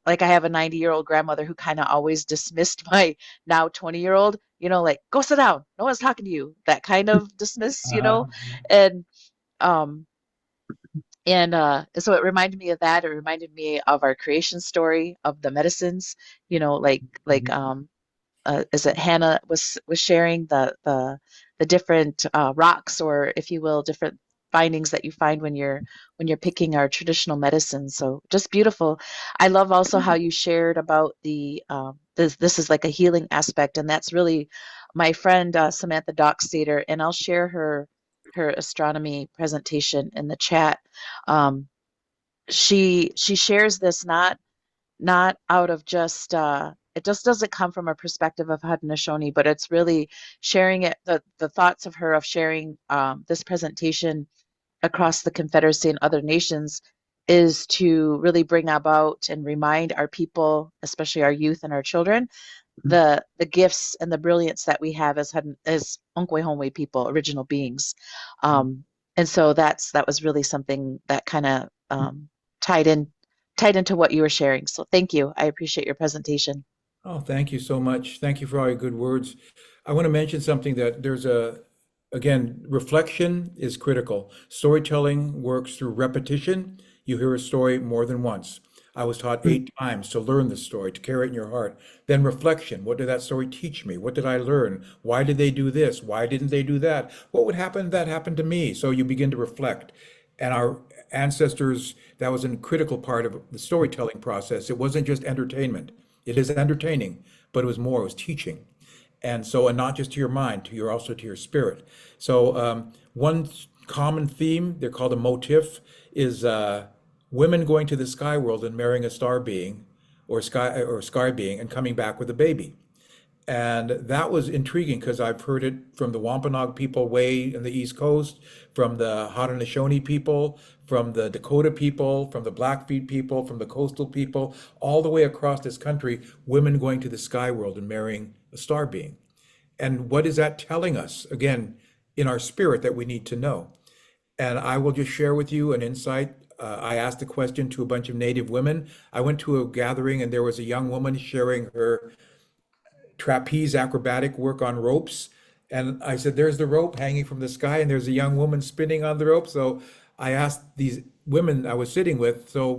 like I have a 90-year-old grandmother who kind of always dismissed my now 20-year-old, like go sit down, no one's talking to you, that kind of dismiss, Uh-huh. and um so it reminded me of that. It reminded me of our creation story of the medicines, is it Hannah was sharing the different rocks, or if you will, different findings that you find when you're picking our traditional medicines. So just beautiful. I love also how you shared about this is like a healing aspect, and that's really my friend Samantha Dockstader, and I'll share her astronomy presentation in the chat. Um, she shares this not out of just it just doesn't come from a perspective of Haudenosaunee, but it's really sharing it, the thoughts of her of sharing this presentation across the Confederacy and other nations is to really bring about and remind our people, especially our youth and our children, the gifts and the brilliance that we have as Onkwe people, original beings. Um, and so that was really something that kind of tied in tied into what you were sharing. So thank you. I appreciate your presentation. Oh, thank you so much. Thank you for all your good words. I want to mention something that again, reflection is critical. Storytelling works through repetition. You hear a story more than once. I was taught mm, 8 times to learn the story, to carry it in your heart. Then reflection. What did that story teach me? What did I learn? Why did they do this? Why didn't they do that? What would happen if that happened to me? So you begin to reflect. And our ancestors, that was a critical part of the storytelling process. It wasn't just entertainment. It is entertaining, but it was more, it was teaching. And so, and not just to your mind, to your also to your spirit. So, one common theme, they're called a motif, is women going to the sky world and marrying a star being or sky being and coming back with a baby. And that was intriguing because I've heard it from the Wampanoag people way in the East Coast, from the Haudenosaunee people, from the Dakota people, from the Blackfeet people, from the coastal people, all the way across this country, women going to the sky world and marrying a star being. And what is that telling us? Again, in our spirit that we need to know. And I will just share with you an insight. I asked the question to a bunch of Native women. I went to a gathering and there was a young woman sharing her trapeze acrobatic work on ropes. And I said, there's the rope hanging from the sky, and there's a young woman spinning on the rope. So I asked these women I was sitting with, so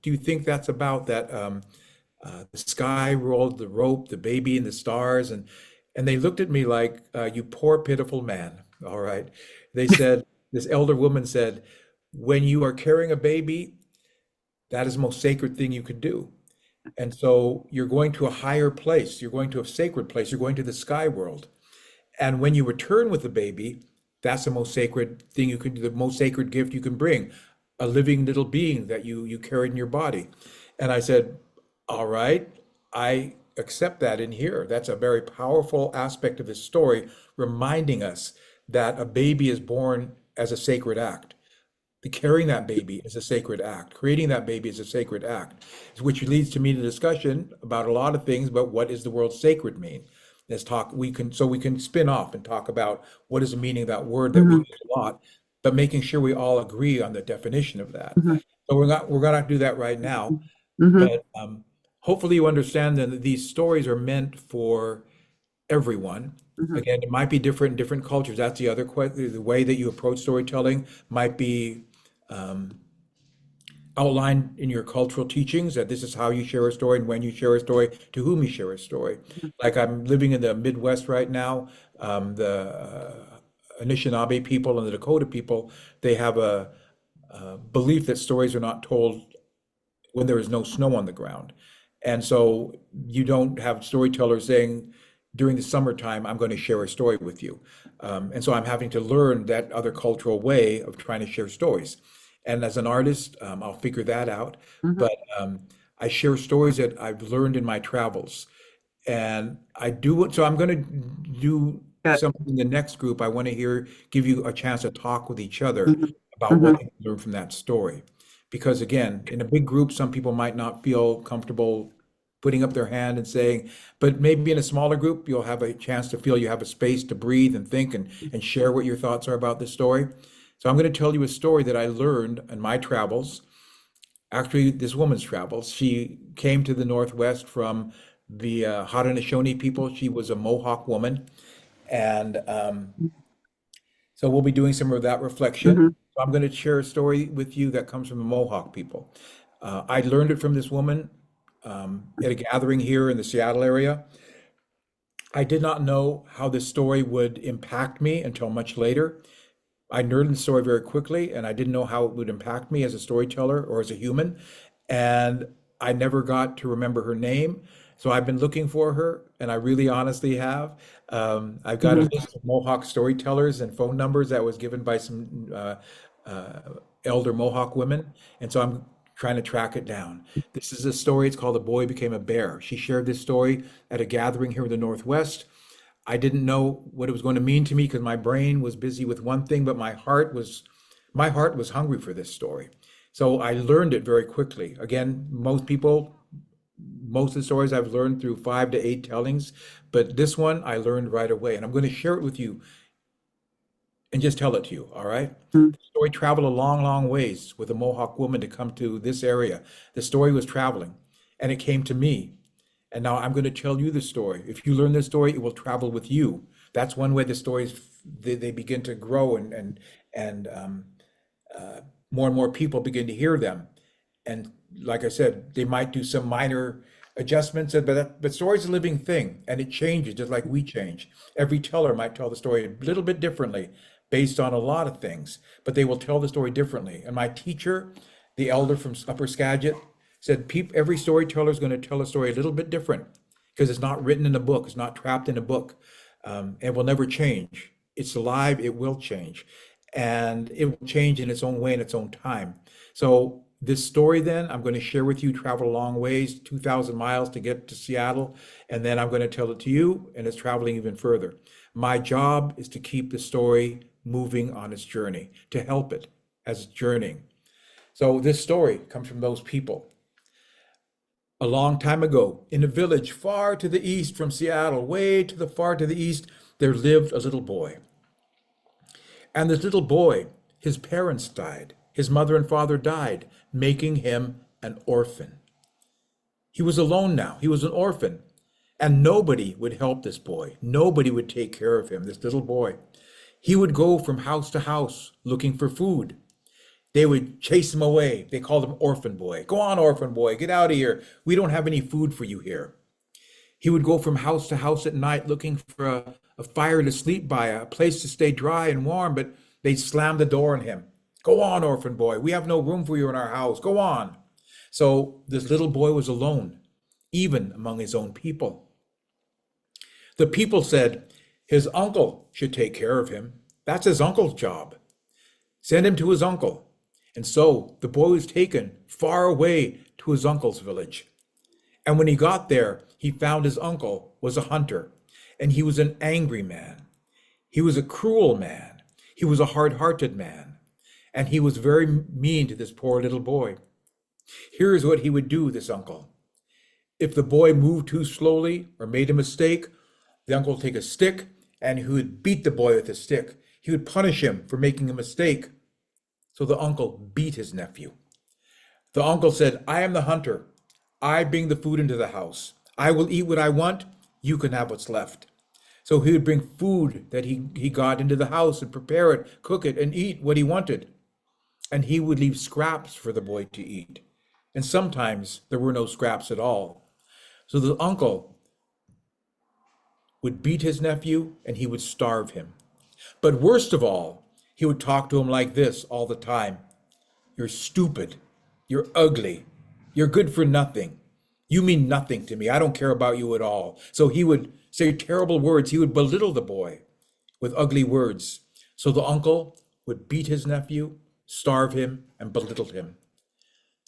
do you think that's about, that the sky rolled, the rope, the baby, and the stars? And they looked at me like, you poor, pitiful man. All right. They said, this elder woman said, when you are carrying a baby, that is the most sacred thing you could do. And so you're going to a higher place, you're going to a sacred place, you're going to the sky world. And when you return with the baby, that's the most sacred thing you can do, the most sacred gift you can bring, a living little being that you carried in your body. And I said, all right, I accept that in here. That's a very powerful aspect of this story, reminding us that a baby is born as a sacred act. The carrying that baby is a sacred act. Creating that baby is a sacred act, which leads to me to discussion about a lot of things, but what does the word sacred mean? Let's talk, we can spin off and talk about what is the meaning of that word that we Mhm. use a lot, but making sure we all agree on the definition of that. Mhm. So we're gonna do that right now, Mhm. but hopefully you understand that these stories are meant for everyone. Mhm. Again, it might be different in different cultures. That's the other question. The way that you approach storytelling might be um, outlined in your cultural teachings, that this is how you share a story and when you share a story, to whom you share a story. Like I'm living in the Midwest right now, the Anishinaabe people and the Dakota people, they have a belief that stories are not told when there is no snow on the ground. And so you don't have storytellers saying, during the summertime, I'm going to share a story with you. And so I'm having to learn that other cultural way of trying to share stories. And as an artist, I'll figure that out. Mhm. But I share stories that I've learned in my travels. And I do it, so I'm going to do Got something in the next group. I want to give you a chance to talk with each other Mhm. about what Mhm. you learned from that story. Because again, in a big group, some people might not feel comfortable putting up their hand and saying, but maybe in a smaller group, you'll have a chance to feel you have a space to breathe and think and share what your thoughts are about the story. So I'm going to tell you a story that I learned in my travels. Actually, this woman's travels. She came to the Northwest from the Haudenosaunee people. She was a Mohawk woman. And so we'll be doing some of that reflection. Mhm. So I'm going to share a story with you that comes from the Mohawk people. I learned it from this woman at a gathering here in the Seattle area. I did not know how this story would impact me until much later. I nerded the story very quickly, and I didn't know how it would impact me as a storyteller or as a human. And I never got to remember her name. So I've been looking for her, and I really honestly have. I've got a Mhm. list of Mohawk storytellers and phone numbers that was given by some uh, elder Mohawk women. And so I'm trying to track it down. This is a story. It's called A Boy Became a Bear. She shared this story at a gathering here in the Northwest. I didn't know what it was going to mean to me because my brain was busy with one thing, but my heart was hungry for this story. So I learned it very quickly. Again, most of the stories I've learned through 5 to 8 tellings, but this one I learned right away. And I'm going to share it with you and just tell it to you, all right? Mhm. The story traveled a long, long ways with a Mohawk woman to come to this area. The story was traveling and it came to me. And now I'm going to tell you the story. If you learn this story, it will travel with you. That's one way the stories they begin to grow and uh, more and more people begin to hear them. And like I said, they might do some minor adjustments, but story's a living thing and it changes just like we change. Every teller might tell the story a little bit differently based on a lot of things, but they will tell the story differently. And my teacher, the elder from Upper Skagit, said every storyteller is going to tell a story a little bit different because it's not written in a book, it's not trapped in a book, and will never change. It's alive, it will change, and it will change in its own way in its own time. So this story then I'm going to share with you traveled a long ways, 2,000 miles to get to Seattle, and then I'm going to tell it to you, and it's traveling even further. My job is to keep the story moving on its journey, to help it as it's journeying. So this story comes from those people. A long time ago, in a village far to the east from Seattle, way to the far to the east, there lived a little boy. And this little boy, His parents died. His mother and father died, making him an orphan. He was alone now. He was an orphan. And nobody would help this boy. Nobody would take care of him, this little boy. He would go from house to house looking for food. They would chase him away. They called him Orphan Boy. Go on, Orphan Boy, get out of here. We don't have any food for you here. He would go from house to house at night looking for a fire to sleep by, a place to stay dry and warm, but they'd slam the door on him. Go on, Orphan Boy. We have no room for you in our house. Go on. So this little boy was alone, even among his own people. The people said his uncle should take care of him. That's his uncle's job. Send him to his uncle. And so the boy was taken far away to his uncle's village. And when he got there, he found his uncle was a hunter, and he was an angry man. He was a cruel man. He was a hard-hearted man. And he was very mean to this poor little boy. Here's what he would do, this uncle. If the boy moved too slowly or made a mistake, the uncle would take a stick and he would beat the boy with a stick. He would punish him for making a mistake. So the uncle beat his nephew. The uncle said, I am the hunter. I bring the food into the house. I will eat what I want. You can have what's left. So he would bring food that he got into the house and prepare it, cook it, and eat what he wanted. And he would leave scraps for the boy to eat. And sometimes there were no scraps at all. So the uncle would beat his nephew and he would starve him. But worst of all, he would talk to him like this all the time. You're stupid. You're ugly. You're good for nothing. You mean nothing to me. I don't care about you at all. So he would say terrible words. He would belittle the boy with ugly words. So the uncle would beat his nephew, starve him, and belittle him.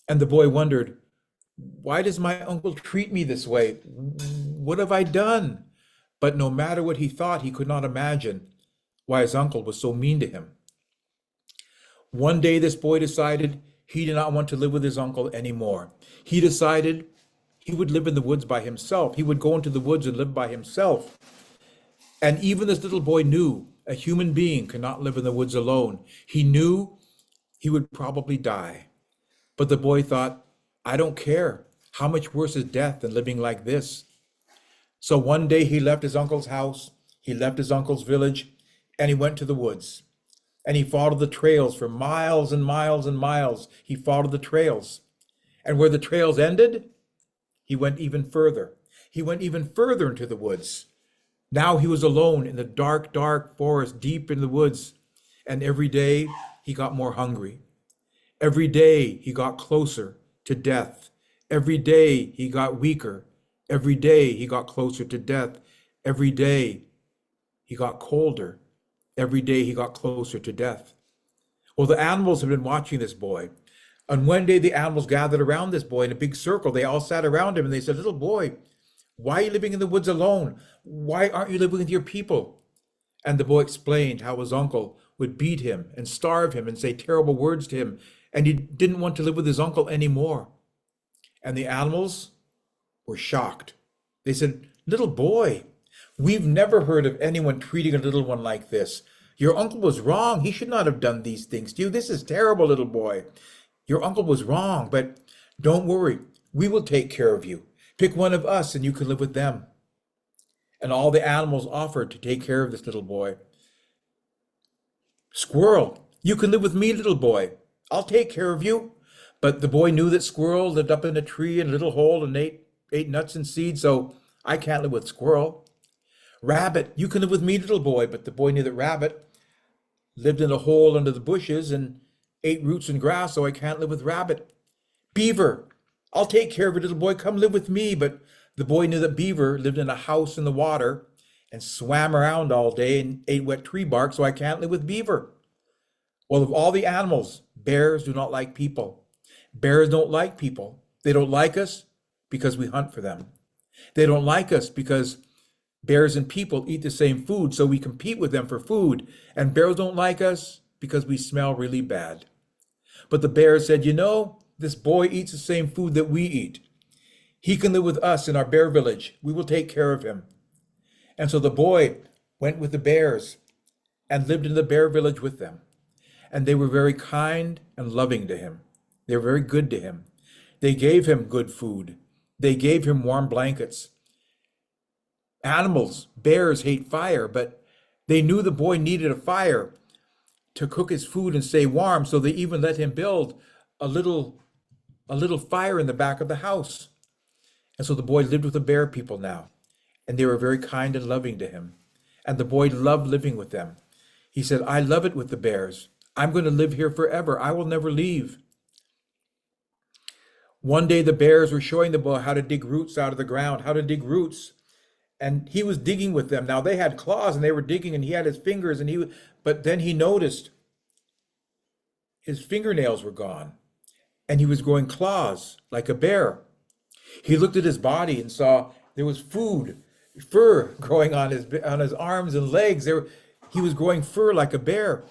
And the boy wondered, why does my uncle treat me this way? What have I done? But no matter what he thought, he could not imagine why his uncle was so mean to him. One day, this boy decided he did not want to live with his uncle anymore. He decided he would live in the woods by himself. He would go into the woods and live by himself. And even this little boy knew a human being cannot live in the woods alone. He knew he would probably die. But the boy thought, I don't care. How much worse is death than living like this? So one day he left his uncle's house, he left his uncle's village, and he went to the woods. And he followed the trails for miles and miles and miles. He followed the trails. And where the trails ended, he went even further. He went even further into the woods. Now he was alone in the dark, dark forest, deep in the woods. And every day he got more hungry. Every day he got closer to death. Every day he got weaker. Every day he got closer to death. Every day he got colder. Every day he got closer to death. Well, the animals had been watching this boy. And one day the animals gathered around this boy in a big circle. They all sat around him and they said, little boy, why are you living in the woods alone? Why aren't you living with your people? And the boy explained how his uncle would beat him and starve him and say terrible words to him. And he didn't want to live with his uncle anymore. And the animals were shocked. They said, little boy, we've never heard of anyone treating a little one like this. Your uncle was wrong. He should not have done these things to you. This is terrible, little boy. Your uncle was wrong, but don't worry. We will take care of you. Pick one of us and you can live with them. And all the animals offered to take care of this little boy. Squirrel, you can live with me, little boy. I'll take care of you. But the boy knew that Squirrel lived up in a tree in a little hole and ate nuts and seeds, so I can't live with Squirrel. Rabbit, you can live with me, little boy. But the boy knew that Rabbit lived in a hole under the bushes and ate roots and grass, so I can't live with Rabbit. Beaver, I'll take care of you, little boy. Come live with me. But the boy knew that Beaver lived in a house in the water and swam around all day and ate wet tree bark, so I can't live with Beaver. Well, of all the animals, bears do not like people. Bears don't like people. They don't like us because we hunt for them. They don't like us because bears and people eat the same food, so we compete with them for food. And bears don't like us because we smell really bad. But the bear said, you know, this boy eats the same food that we eat. He can live with us in our bear village. We will take care of him. And so the boy went with the bears and lived in the bear village with them. and they were very kind and loving to him. They were very good to him. They gave him good food. They gave him warm blankets. Animals, bears hate fire, but they knew the boy needed a fire to cook his food and stay warm, so they even let him build a little fire in the back of the house. And so the boy lived with the bear people now, and they were very kind and loving to him. And the boy loved living with them. He said, I love it with the bears. I'm going to live here forever. I will never leave. One day the bears were showing the boy how to dig roots out of the ground, how to dig roots. And he was digging with them. Now they had claws and they were digging, and he had his fingers, but then he noticed his fingernails were gone and he was growing claws like a bear. He looked at his body and saw there was fur growing on his arms and legs. He was growing fur like a bear.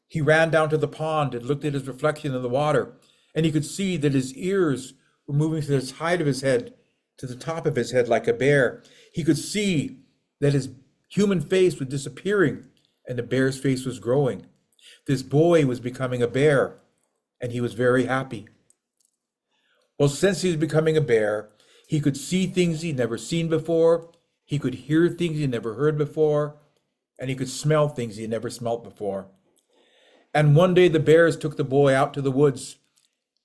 He ran down to the pond and looked at his reflection in the water, and he could see that his ears were moving from the side of his head to the top of his head like a bear. He could see that his human face was disappearing and the bear's face was growing. This boy was becoming a bear, and he was very happy. Well, since he was becoming a bear, he could see things he'd never seen before, he could hear things he'd never heard before, and he could smell things he'd never smelt before. And one day the bears took the boy out to the woods.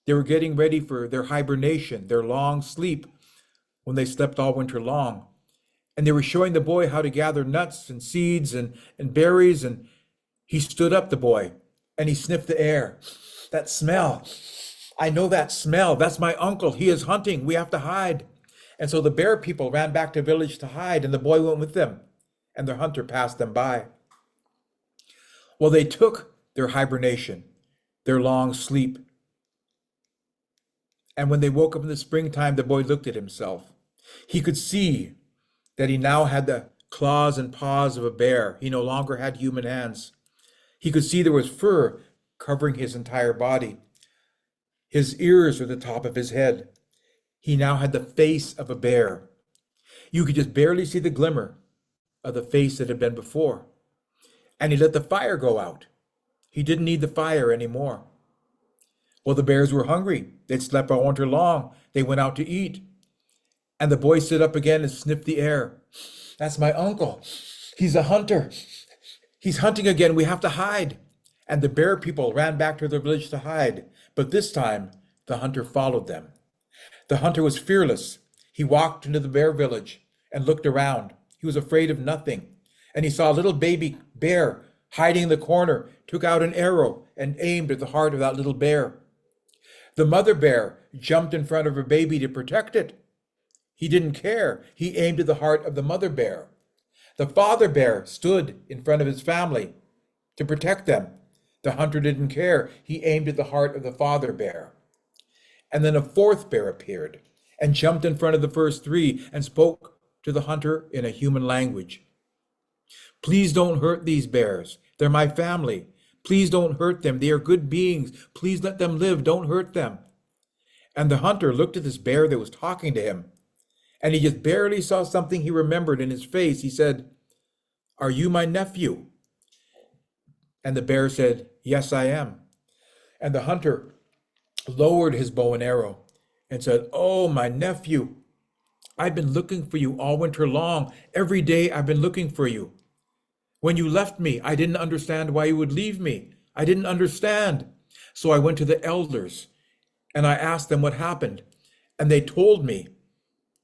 They were getting ready for their hibernation, their long sleep, when they slept all winter long. And they were showing the boy how to gather nuts and seeds and berries, and he stood up, the boy, and he sniffed the air. That smell. I know that smell. That's my uncle. He is hunting. We have to hide. And so the bear people ran back to the village to hide, and the boy went with them, and their hunter passed them by. Well, they took their hibernation, their long sleep. And when they woke up in the springtime, the boy looked at himself. He could see that he now had the claws and paws of a bear. He no longer had human hands. He could see there was fur covering his entire body. His ears were the top of his head. He now had the face of a bear. You could just barely see the glimmer of the face that had been before. And he let the fire go out. He didn't need the fire anymore. Well, the bears were hungry. They'd slept all winter long. They went out to eat. And the boy stood up again and sniffed the air. That's my uncle. He's a hunter. He's hunting again. We have to hide. And the bear people ran back to their village to hide. But this time, the hunter followed them. The hunter was fearless. He walked into the bear village and looked around. He was afraid of nothing. And he saw a little baby bear hiding in the corner, took out an arrow and aimed at the heart of that little bear. The mother bear jumped in front of her baby to protect it. He didn't care. He aimed at the heart of the mother bear. The father bear stood in front of his family to protect them. The hunter didn't care. He aimed at the heart of the father bear. And then a fourth bear appeared and jumped in front of the first three and spoke to the hunter in a human language. Please don't hurt these bears. They're my family. Please don't hurt them. They are good beings. Please let them live. Don't hurt them. And the hunter looked at this bear that was talking to him, and he just barely saw something he remembered in his face. He said, "Are you my nephew?" And the bear said, "Yes, I am." And the hunter lowered his bow and arrow and said, "Oh, my nephew, I've been looking for you all winter long. Every day I've been looking for you. When you left me, I didn't understand why you would leave me. I didn't understand. So I went to the elders and I asked them what happened. And they told me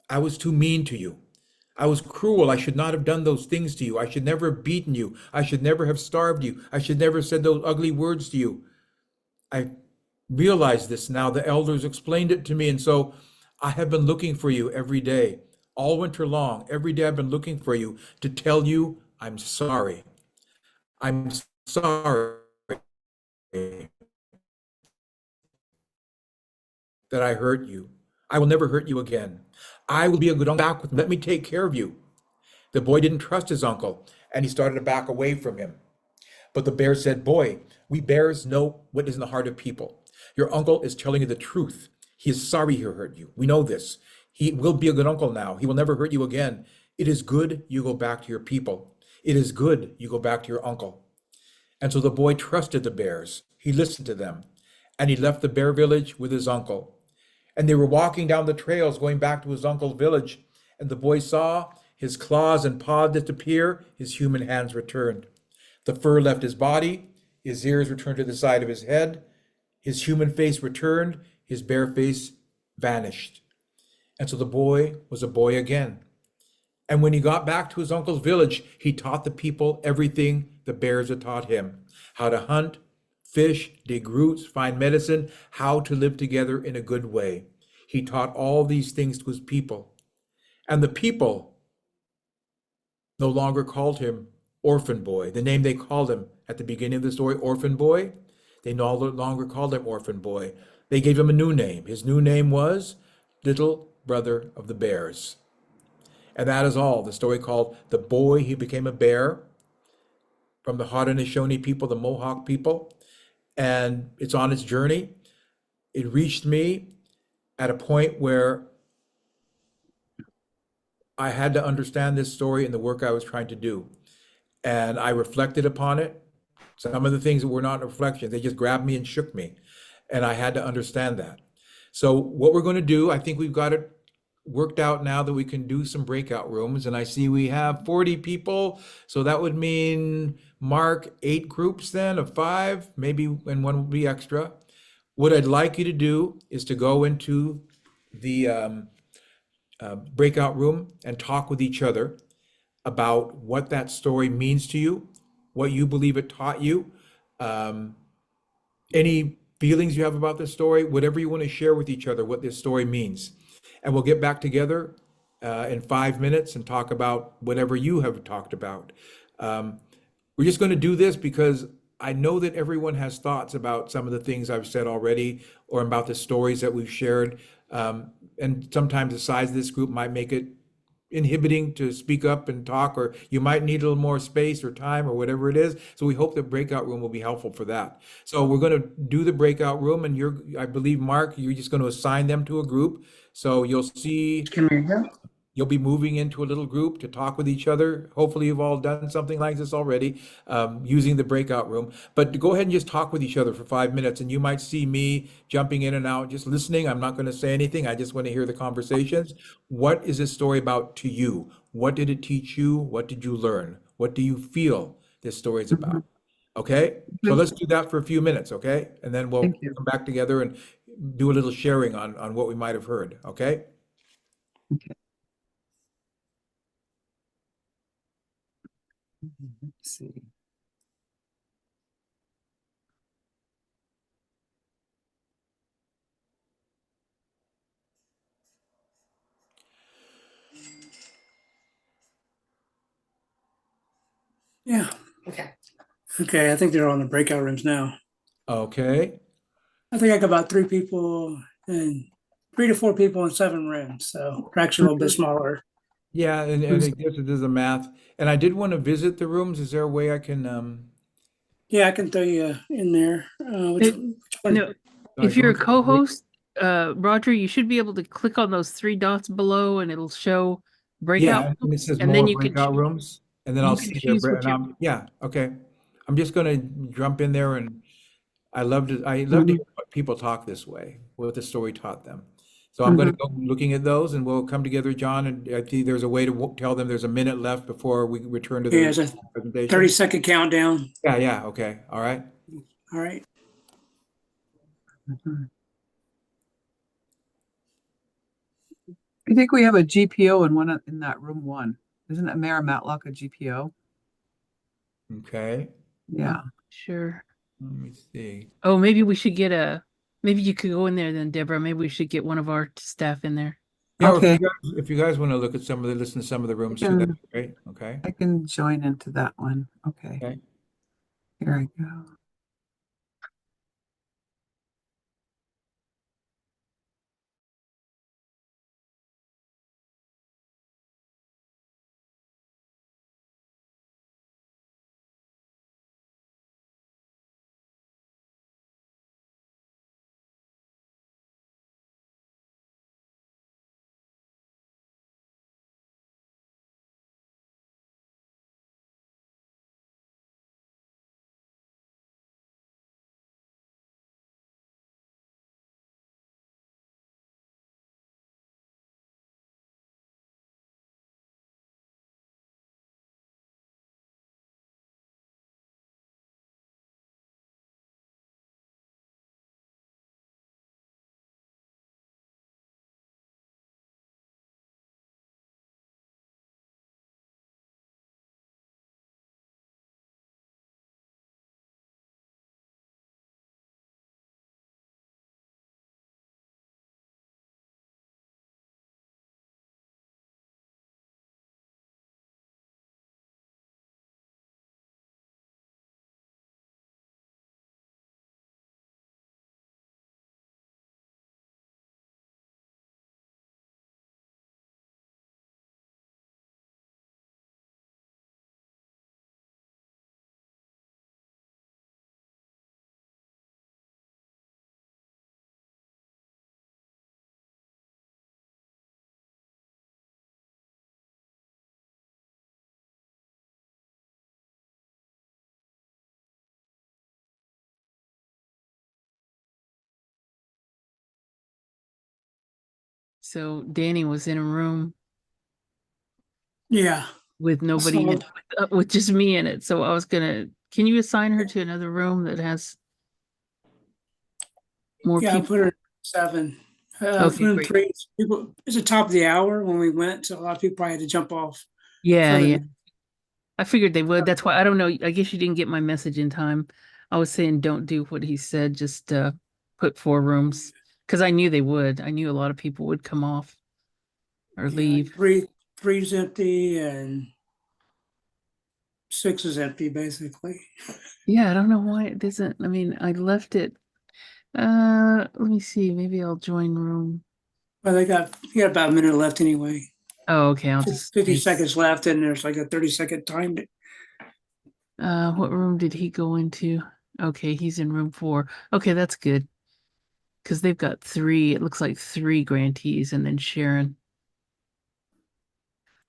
I was too mean to you. I was cruel. I should not have done those things to you. I should never have beaten you. I should never have starved you. I should never have said those ugly words to you. I realize this now. The elders explained it to me. And so I have been looking for you every day, all winter long. Every day I've been looking for you to tell you I'm sorry. I'm sorry that I hurt you. I will never hurt you again. I will be a good uncle. Back with me. Let me take care of you. The boy didn't trust his uncle, and he started to back away from him. But the bear said, "Boy, we bears know what is in the heart of people. Your uncle is telling you the truth. He is sorry he hurt you. We know this. He will be a good uncle now. He will never hurt you again. It is good you go back to your people. It is good you go back to your uncle." And so the boy trusted the bears. He listened to them, and he left the bear village with his uncle. And they were walking down the trails going back to his uncle's village, and the boy saw his claws and paw disappear, his human hands returned. The fur left his body, his ears returned to the side of his head, his human face returned, his bear face vanished. And so the boy was a boy again. And when he got back to his uncle's village, he taught the people everything the bears had taught him: how to hunt, fish, dig roots, find medicine, how to live together in a good way. He taught all these things to his people. And the people no longer called him Orphan Boy, the name they called him at the beginning of the story, Orphan Boy. They no longer called him Orphan Boy. They gave him a new name. His new name was Little Brother of the Bears. And that is all. The story called The Boy Who Became a Bear, from the Haudenosaunee people, the Mohawk people. And it's on its journey. It reached me at a point where I had to understand this story and the work I was trying to do. And I reflected upon it. Some of the things that were not reflections, they just grabbed me and shook me. And I had to understand that. So what we're going to do, I think we've got it worked out now that we can do some breakout rooms. And I see we have 40 people. So that would mean, Mark, 8 groups then of 5, maybe, and one will be extra. What I'd like you to do is to go into the breakout room and talk with each other about what that story means to you, what you believe it taught you, um, any feelings you have about this story, whatever you want to share with each other, what this story means. And we'll get back together in 5 minutes and talk about whatever you have talked about. Um, we're just going to do this because I know that everyone has thoughts about some of the things I've said already or about the stories that we've shared. And sometimes the size of this group might make it inhibiting to speak up and talk, or you might need a little more space or time or whatever it is. So we hope the breakout room will be helpful for that. So we're going to do the breakout room, and I believe, Mark, you're just going to assign them to a group. So you'll see, Can we go? you'll be moving into a little group to talk with each other. Hopefully you've all done something like this already, using the breakout room. But to go ahead and just talk with each other for 5 minutes, and you might see me jumping in and out, just listening. I'm not going to say anything. I just want to hear the conversations. What is this story about to you? What did it teach you? What did you learn? What do you feel this story is about? Mhm. Okay, so Good. let's do that for a few minutes, okay? And then we'll Thank you. come back together and do a little sharing on what we might have heard, okay? Okay. Let's see. Yeah. Okay. Okay. I think they're on the breakout rooms now. Okay. I think I got about 3 people and 3 to 4 people in 7 rooms. So they're actually a little bit smaller. Yeah, and it gives it does the math. And I did want to visit the rooms. Is there a way I can Yeah, I can throw you in there. It- Which one? No, if go you're a into the break- co-host, Roger, you should be able to click on those 3 dots below and it'll show Yeah, breakout, and it says and then more you can breakout rooms, and then you I'll can see their choose what you yeah, okay. I'm just gonna jump in there, and I love to Mhm. hear what people talk this way, what the story taught them. So I'm gonna Mhm. go looking at those, and we'll come together, John, and I think there's a way to tell them there's a minute left before we return to Yeah, the it's a presentation. 30-second countdown. Yeah, yeah, okay, all right. All right. Mhm. I think we have a GPO in in that room 1. Isn't it Mayor Matlock a GPO? Okay, Yeah. sure. let me see. Oh, maybe you could go in there then, Deborah. Maybe we should get one of our staff in there. Yeah, or Okay. if you guys want to look at listen to some of the I rooms too, that'd can, be great, okay? I can join into that one. Okay. Okay. Here I go. So Danny was in a room Yeah. with nobody in So it, with just me in it. So I was gonna, can you assign her to another room that has more yeah, I people? put her in 7. Okay, Put in great. 3. People, it's the top of the hour when we went, so a lot of people probably had to jump off Yeah, for yeah. the. I figured they would. That's why I don't know. I guess you didn't get my message in time. I was saying don't do what he said, just put 4 rooms. Because I knew they would. I knew a lot of people would come off or Yeah, leave. three's empty and 6 is empty basically. Yeah, I don't know why it doesn't. I mean, I left it. Let me see. Maybe I'll join room. Well, you got about a minute left anyway. Oh, okay. I'll just 50 seconds left, and there's like a 30-second time. what room did he go into? Okay, he's in room 4. Okay, that's good. Because they've got 3, it looks like 3 grantees and then Sharon.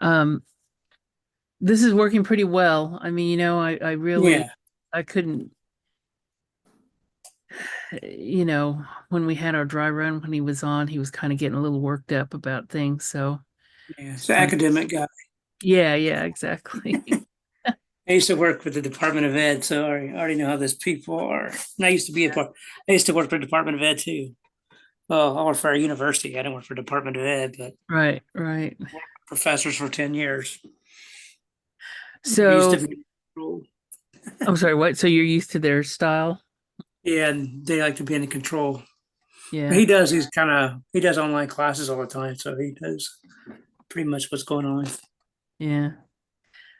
Um, this is working pretty well. I mean, I really Yeah, I couldn't, when we had our dry run when he was on, he was kind of getting a little worked up about things. So yeah. It's it's an fun. academic guy. Yeah, yeah, exactly. I used to work with the Department of Ed, so I already know how those people are. And I used to be I used to work for the Department of Ed too. Well, I worked for a university. I didn't work for Department of Ed, but Right, right. professors for 10 years. We used to So be, I'm sorry, what? So you're used to their style? yeah, and they like to be in control. But Yeah, he does. He does online classes all the time, so he does pretty much what's going on. yeah.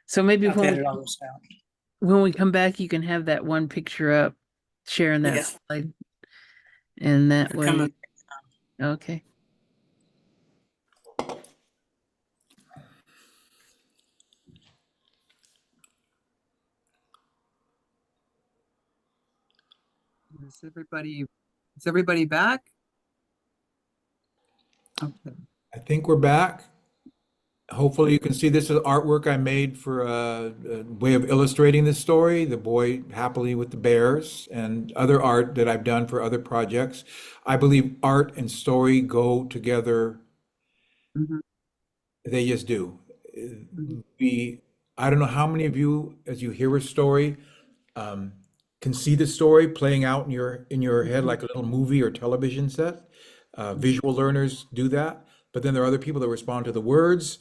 So maybe I've when we edited all this out. come back, you can have that one picture up, sharing that Yeah, slide, and that they're coming. way, okay. Is everybody back? Okay. I think we're back. Hopefully you can see this is artwork I made for a way of illustrating this story, The Boy Happily with the Bears, and other art that I've done for other projects. I believe art and story go together. Mhm, They just do. mhm, We, I don't know how many of you, as you hear a story, um, can see the story playing out in your head mhm, like a little movie or television set. Visual learners do that, but then there are other people that respond to the words,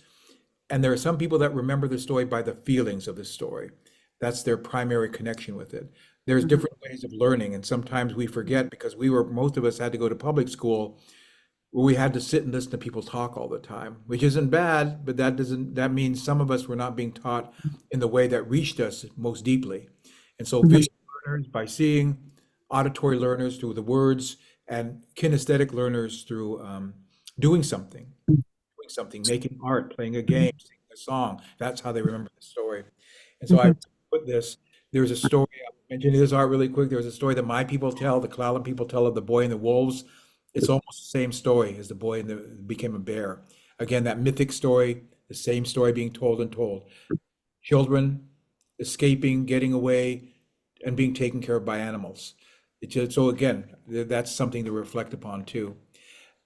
and there are some people that remember the story by the feelings of the story. That's their primary connection with it. There's mhm, different ways of learning, and sometimes we forget because most of us had to go to public school where we had to sit and listen to people talk all the time, which isn't bad, but that means some of us were not being taught in the way that reached us most deeply. And so mhm, visual learners by seeing, auditory learners through the words, and kinesthetic learners through doing something, making art, playing a mhm, game, singing a song. That's how they remember the story. And so I mhm, put this, there's a story, I'll mention this art really quick. There's a story that my people tell, the Clallam people tell of the boy and the wolves. It's almost the same story as the boy and the became a bear. Again, that mythic story, the same story being told and told. Children escaping, getting away, and being taken care of by animals. So again, that's something to reflect upon too.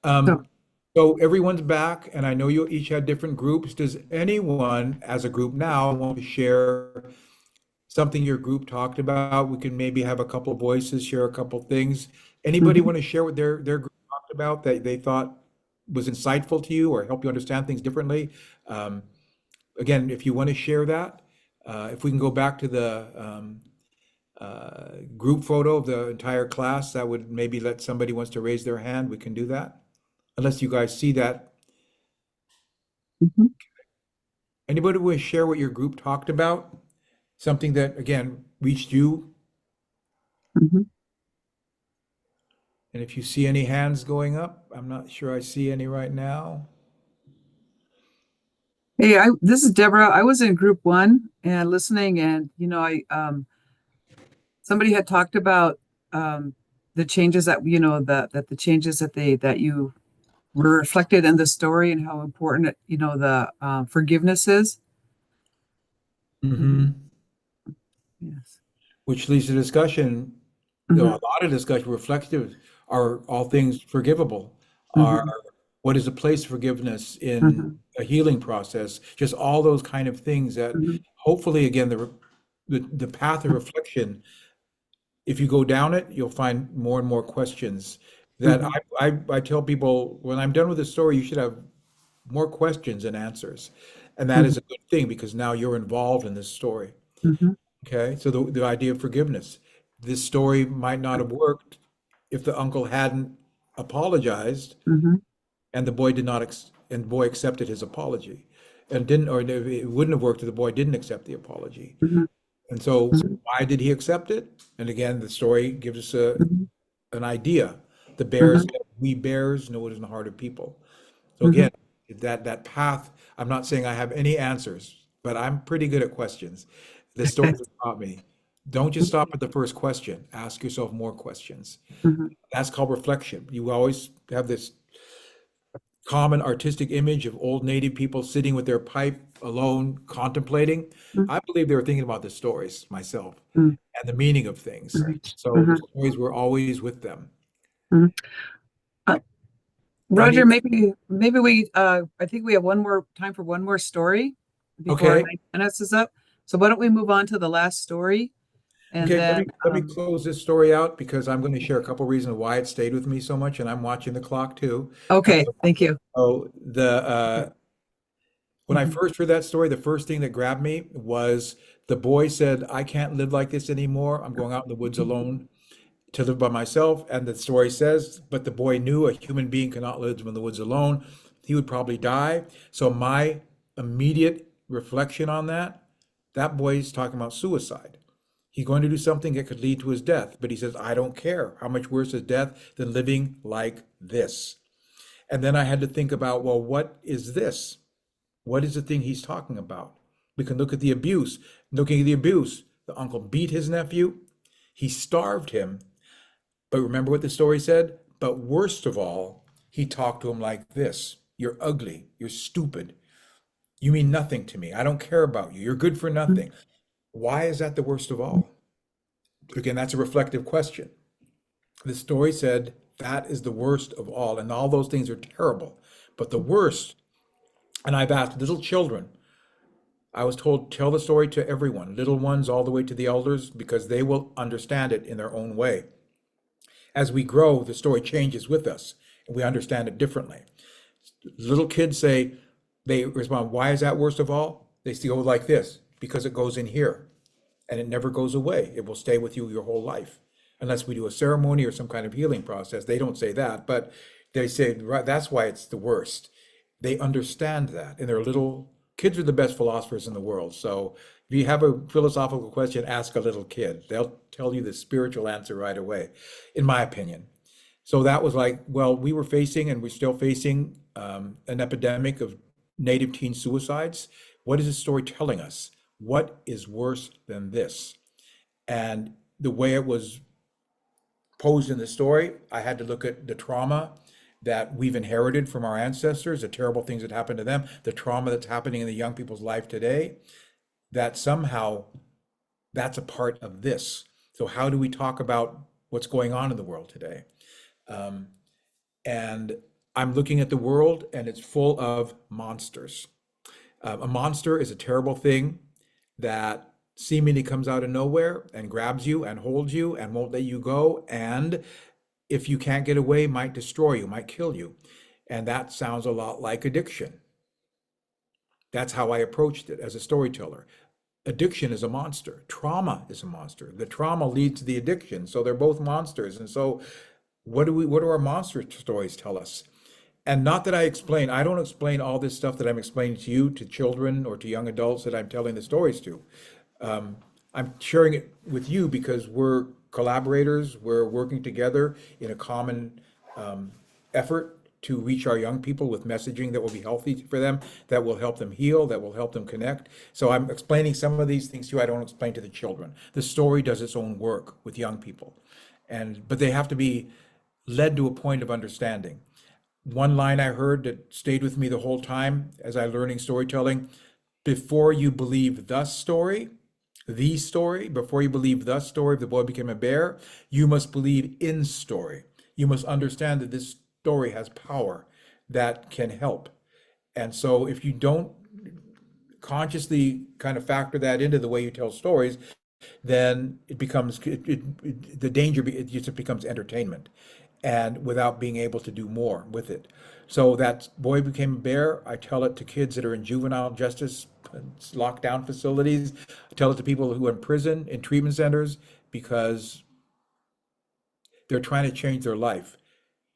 So, Um, so everyone's back, and I know you each had different groups. Does anyone, as a group now, want to share something your group talked about? We can maybe have a couple of voices, share a couple of things. Anybody mhm, want to share what their group talked about that they thought was insightful to you or help you understand things differently? Um, Again, if you want to share that, if we can go back to the group photo of the entire class, that would maybe let somebody wants to raise their hand. We can do that. Unless you guys see that. mhm, Anybody want to share what your group talked about? Something that, again, reached you? mhm. And if you see any hands going up, I'm not sure I see any right now. Hey, this is Deborah. I was in group 1 and listening, and somebody had talked about the changes that that the changes that you were reflected in the story and how important the forgiveness is. Mhm. Hmm. Yes. Which leads to discussion, a Mhm, lot of discussion, reflective. Are all things forgivable? Are mhm, What is a place of forgiveness in Mhm. a healing process? Just all those kind of things that Mhm. hopefully, again, the path of reflection, if you go down it, you'll find more and more questions that Mhm. I tell people when I'm done with the story, you should have more questions than answers. And that Mhm. is a good thing because now you're involved in this story. Mhm. Okay. So the idea of forgiveness, this story might not have worked if the uncle hadn't apologized Mhm. and the boy did not, and the boy accepted his apology and didn't, or it wouldn't have worked if the boy didn't accept the apology. Mhm. And so Mhm. why did he accept it? And again, the story gives us Mhm. an idea. The bear Mhm. said, we bears know what is in the heart of people. So Mhm. again, that path, I'm not saying I have any answers, but I'm pretty good at questions. The story has taught me. Don't just stop at the first question. Ask yourself more questions. Mhm. That's called reflection. You always have this common artistic image of old native people sitting with their pipe alone, contemplating. Mhm. I believe they were thinking about the stories myself Mhm. and the meaning of things. So the Mhm. stories were always with them. Mhm. Uh, Any, Roger, maybe we I think we have one more time for one more story before our okay, 9 minutes is up. So why don't we move on to the last story and okay, then let me close this story out because I'm going to share a couple reasons why it stayed with me so much, and I'm watching the clock too. okay, thank you. So when I Mhm. first heard that story, the first thing that grabbed me was the boy said, "I can't live like this anymore. I'm going out in the woods alone to live by myself." And the story says, but the boy knew a human being cannot live in the woods alone. He would probably die. So my immediate reflection on that, that boy's talking about suicide. He's going to do something that could lead to his death, but he says, I don't care. How much worse is death than living like this? And then I had to think about, well, what is this? What is the thing he's talking about? We can look at the abuse. Looking at the abuse, the uncle beat his nephew, he starved him, but remember what the story said? But worst of all, he talked to him like this: You're ugly. You're stupid. You mean nothing to me. I don't care about you. You're good for nothing. Why is that the worst of all? Again, that's a reflective question. The story said that is the worst of all, and all those things are terrible. But the worst, and I've asked little children, I was told, tell the story to everyone, little ones all the way to the elders, because they will understand it in their own way. As we grow, the story changes with us, and we understand it differently. Little kids say, they respond, why is that worst of all? They go like this, because it goes in here and it never goes away. It will stay with you your whole life. Unless we do a ceremony or some kind of healing process. They don't say that, but they say, right, that's why it's the worst. They understand that. And they're little kids are the best philosophers in the world. So if you have a philosophical question, ask a little kid. They'll tell you the spiritual answer right away, in my opinion. So that was like, well, we were facing and we're still facing an epidemic of native teen suicides. What is this story telling us? What is worse than this? And the way it was posed in the story, I had to look at the trauma that we've inherited from our ancestors, the terrible things that happened to them, the trauma that's happening in the young people's life today, that somehow that's a part of this. So how do we talk about what's going on in the world today? Um, and I'm looking at the world and it's full of monsters. A monster is a terrible thing that seemingly comes out of nowhere and grabs you and holds you and won't let you go. And if you can't get away, might destroy you, might kill you. And that sounds a lot like addiction. That's how I approached it as a storyteller. Addiction is a monster. Trauma is a monster. The trauma leads to the addiction. So they're both monsters. And so what do our monster stories tell us? And not that I don't explain all this stuff that I'm explaining to you, to children or to young adults that I'm telling the stories to. I'm sharing it with you because we're collaborators, we're working together in a common effort to reach our young people with messaging that will be healthy for them, that will help them heal, that will help them connect. So I'm explaining some of these things to you I don't explain to the children. The story does its own work with young people. But they have to be led to a point of understanding. One line I heard that stayed with me the whole time as I learning storytelling: before you believe the story, before you believe the story of the boy became a bear, you must believe in story. You must understand that this story has power. that can help. And so if you don't consciously kind of factor that into the way you tell stories, then it becomes the danger, it just becomes entertainment, and without being able to do more with it. So that boy became a bear. I tell it to kids that are in juvenile justice lockdown facilities. I tell it to people who are in prison, in treatment centers, because they're trying to change their life.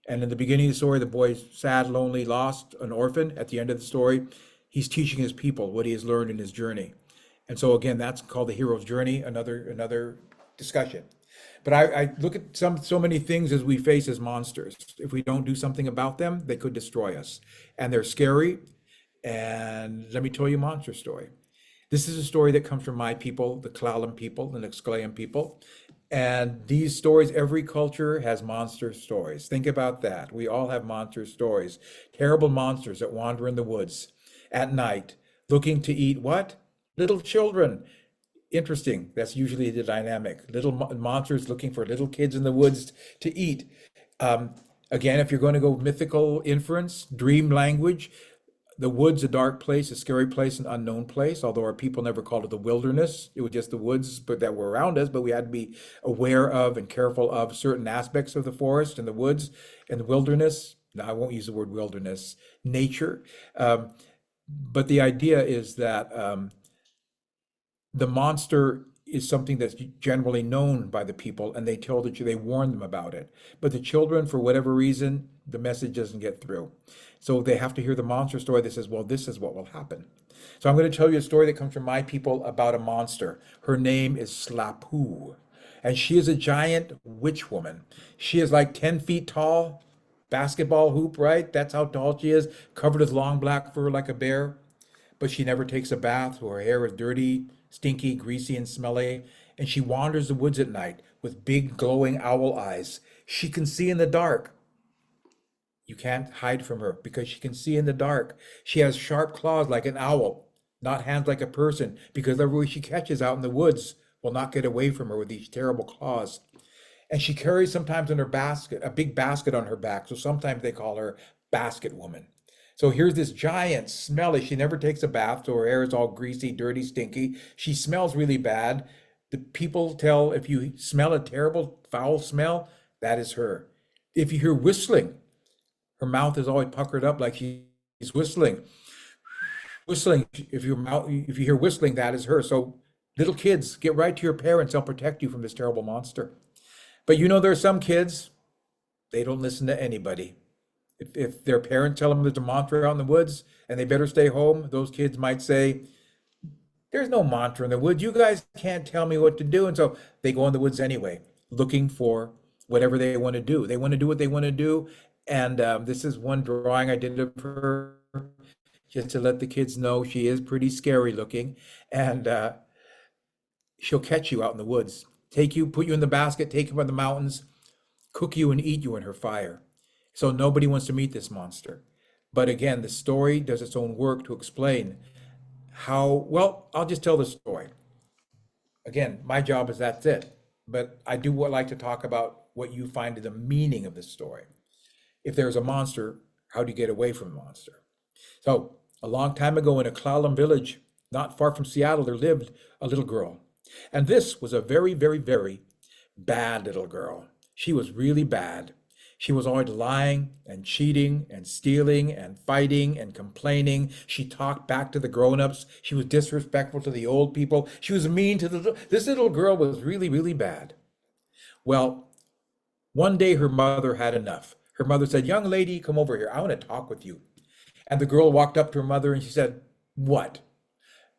And in the beginning of the story, the boy's sad, lonely, lost, an orphan. At the end of the story, he's teaching his people what he has learned in his journey. And so again, that's called the hero's journey, another discussion. But I look at so many things as we face as monsters. If we don't do something about them, they could destroy us. And they're scary. And let me tell you a monster story. This is a story that comes from my people, the Klallam people, the Nextclayan people. And these stories, every culture has monster stories. Think about that. We all have monster stories. Terrible monsters that wander in the woods at night, looking to eat what? Little children. Interesting. That's usually the dynamic. Little monsters looking for little kids in the woods to eat. Again, if you're going to go mythical inference, dream language, the woods, a dark place, a scary place, an unknown place, although our people never called it the wilderness. It was just the woods but that were around us, but we had to be aware of and careful of certain aspects of the forest and the woods and the wilderness. Now, I won't use the word wilderness, nature. But the idea is that the monster is something that's generally known by the people, and they warn them about it. But the children, for whatever reason, the message doesn't get through. So they have to hear the monster story that says, well, this is what will happen. So I'm going to tell you a story that comes from my people about a monster. Her name is Slapu, and she is a giant witch woman. She is like 10 feet tall, basketball hoop, right? That's how tall she is, covered with long black fur like a bear. But she never takes a bath, so her hair is dirty, stinky, greasy, and smelly. And she wanders the woods at night with big glowing owl eyes. She can see in the dark. You can't hide from her because she can see in the dark. She has sharp claws like an owl, not hands like a person, because everyone she catches out in the woods will not get away from her with these terrible claws. And she carries sometimes in her basket, a big basket on her back. So sometimes they call her Basket Woman. So here's this giant, smelly, she never takes a bath, so her hair is all greasy, dirty, stinky. She smells really bad. The people tell if you smell a terrible, foul smell, that is her. If you hear whistling, her mouth is always puckered up like she's whistling. Whistling, if you hear whistling, that is her. So little kids, get right to your parents. They'll protect you from this terrible monster. But there are some kids, they don't listen to anybody. If their parents tell them there's a monster out in the woods and they better stay home, those kids might say, there's no monster in the woods. You guys can't tell me what to do. And so they go in the woods anyway, looking for whatever they want to do. They want to do what they want to do. And this is one drawing I did of her, just to let the kids know she is pretty scary looking. And she'll catch you out in the woods, take you, put you in the basket, take you by the mountains, cook you and eat you in her fire. So nobody wants to meet this monster. But again, the story does its own work to explain how, well, I'll just tell the story. Again, my job is that's it. But I do like to talk about what you find in the meaning of the story. If there's a monster, how do you get away from the monster? So a long time ago in a Klallam village, not far from Seattle, there lived a little girl. And this was a very, very, very bad little girl. She was really bad. She was always lying and cheating and stealing and fighting and complaining. She talked back to the grown-ups. She was disrespectful to the old people. She was mean to this little girl was really, really bad. Well, one day her mother had enough. Her mother said, young lady, come over here. I want to talk with you. And the girl walked up to her mother and she said, what?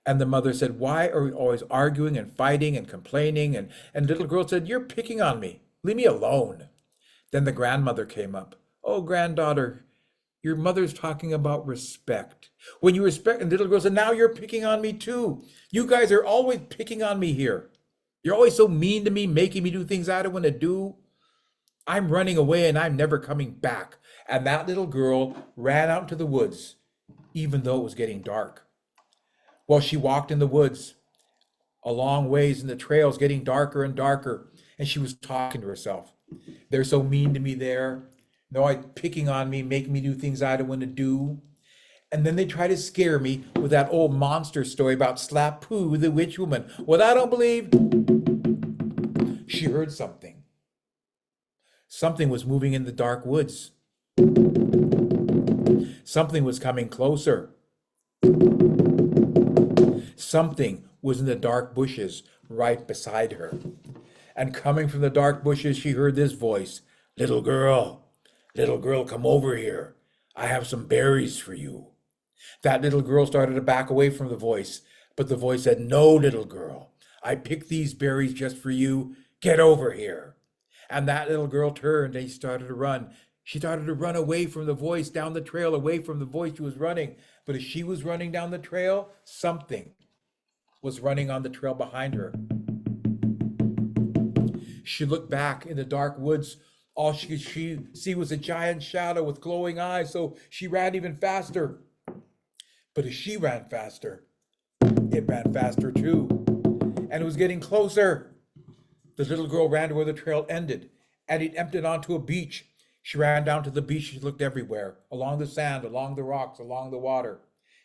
And the mother said, why are we always arguing and fighting and complaining? And the little girl said, you're picking on me. Leave me alone. Then the grandmother came up. Oh, granddaughter, your mother's talking about respect. When you respect, and the little girl said, now you're picking on me too. You guys are always picking on me here. You're always so mean to me, making me do things I don't want to do. I'm running away and I'm never coming back. And that little girl ran out into the woods, even though it was getting dark. Well, she walked in the woods a long ways and the trails getting darker and darker. And she was talking to herself. They're so mean to me there. They're always picking on me, making me do things I don't want to do. And then they try to scare me with that old monster story about Slap Poo, the witch woman. What I don't believe, she heard something. Something was moving in the dark woods. Something was coming closer. Something was in the dark bushes right beside her. And coming from the dark bushes, she heard this voice, little girl, come over here. I have some berries for you. That little girl started to back away from the voice, but the voice said, no, little girl, I picked these berries just for you. Get over here. And that little girl turned and she started to run. She started to run away from the voice, down the trail, away from the voice she was running. But as she was running down the trail, something was running on the trail behind her. She looked back in the dark woods. All she could see was a giant shadow with glowing eyes, so she ran even faster. But as she ran faster, it ran faster too. And it was getting closer. The little girl ran to where the trail ended, and it emptied onto a beach. She ran down to the beach. She looked everywhere, along the sand, along the rocks, along the water.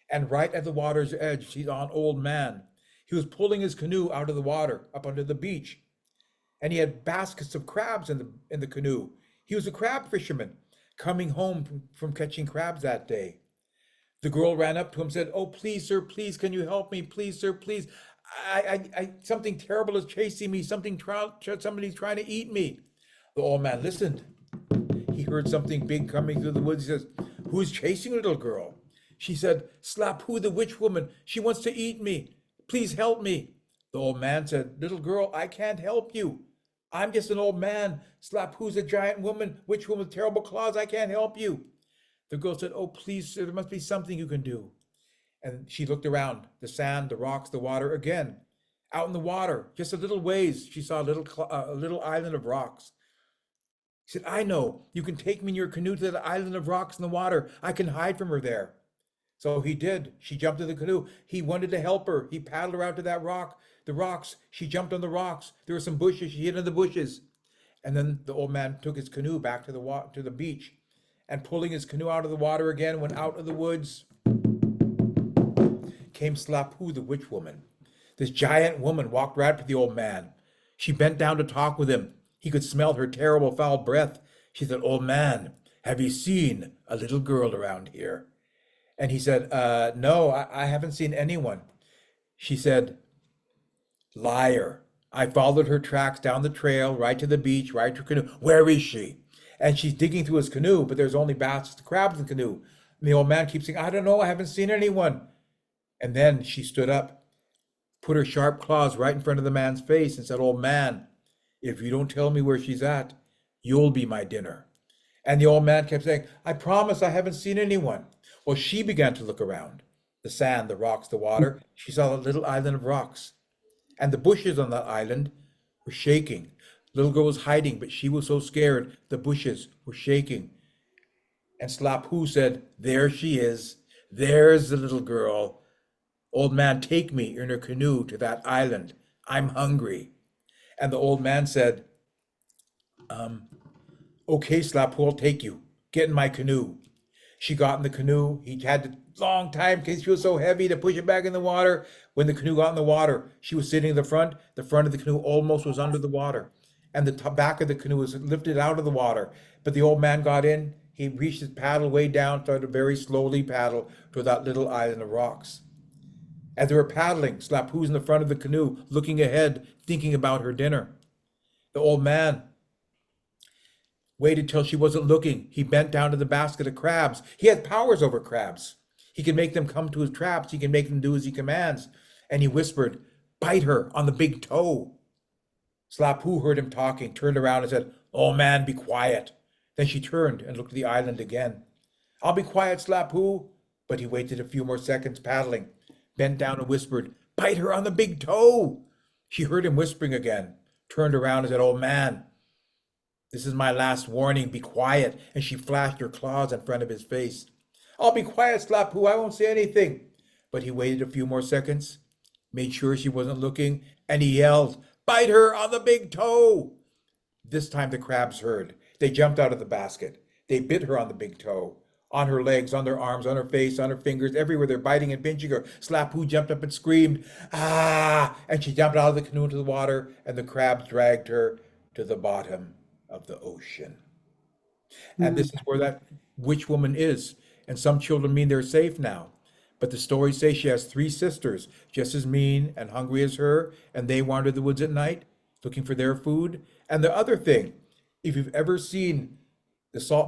And right at the water's edge, she saw an old man. He was pulling his canoe out of the water, up under the beach. And he had baskets of crabs in the canoe. He was a crab fisherman, coming home from catching crabs that day. The girl ran up to him and said, oh, please, sir, please, can you help me? Please, sir, please. Something terrible is chasing me. Somebody's trying to eat me. The old man listened. He heard something big coming through the woods. He says, who's chasing little girl? She said, Slap Who, the witch woman. She wants to eat me. Please help me. The old man said, little girl, I can't help you. I'm just an old man. Slap Who's a giant woman, witch woman with terrible claws. I can't help you. The girl said, oh, please, sir, there must be something you can do. And she looked around, the sand, the rocks, the water again. Out in the water, just a little ways, she saw a little island of rocks. She said, I know, you can take me in your canoe to the island of rocks in the water. I can hide from her there. So he did. She jumped in the canoe. He wanted to help her. He paddled her out to that rock, the rocks. She jumped on the rocks. There were some bushes. She hid in the bushes. And then the old man took his canoe back to the beach, and pulling his canoe out of the water again, went out of the woods. Came Slap Who, the witch woman. This giant woman walked right up to the old man. She bent down to talk with him. He could smell her terrible foul breath. She said, old man, have you seen a little girl around here? And he said, no, I haven't seen anyone. She said, liar. I followed her tracks down the trail, right to the beach, right to her canoe. Where is she? And she's digging through his canoe, but there's only baskets of crabs in the canoe. And the old man keeps saying, I don't know, I haven't seen anyone. And then she stood up, put her sharp claws right in front of the man's face and said, old man, if you don't tell me where she's at, you'll be my dinner. And the old man kept saying, I promise I haven't seen anyone. Well, she began to look around, the sand, the rocks, the water. She saw a little island of rocks. And the bushes on that island were shaking. The little girl was hiding, but she was so scared, the bushes were shaking. And Slap Who said, there she is. There's the little girl. Old man, take me in her canoe to that island. I'm hungry. And the old man said, okay, Slap Who, I'll take you. Get in my canoe. She got in the canoe. He had a long time because she was so heavy to push it back in the water. When the canoe got in the water, she was sitting in the front. The front of the canoe almost was under the water. And the back of the canoe was lifted out of the water. But the old man got in. He reached his paddle way down, started to very slowly paddle to that little island of rocks. As they were paddling, Slap Who's in the front of the canoe, looking ahead, thinking about her dinner. The old man waited till she wasn't looking. He bent down to the basket of crabs. He had powers over crabs. He can make them come to his traps. He can make them do as he commands. And he whispered, bite her on the big toe. Slap Who heard him talking, turned around and said, oh man, be quiet. Then she turned and looked at the island again. I'll be quiet, Slap Who. But he waited a few more seconds paddling, bent down and whispered, bite her on the big toe. She heard him whispering again, turned around and said, oh man, this is my last warning, be quiet. And she flashed her claws in front of his face. I'll be quiet, Slap Who, I won't say anything. But he waited a few more seconds, made sure she wasn't looking, and he yelled, bite her on the big toe. This time the crabs heard. They jumped out of the basket. They bit her on the big toe, on her legs, on their arms, on her face, on her fingers, everywhere. They're biting and pinching her. Slap-Hoo jumped up and screamed, ah! And she jumped out of the canoe into the water, and the crabs dragged her to the bottom of the ocean. And this is where that witch woman is. And some children mean they're safe now. But the stories say she has three sisters, just as mean and hungry as her, and they wander the woods at night looking for their food. And the other thing, if you've ever seen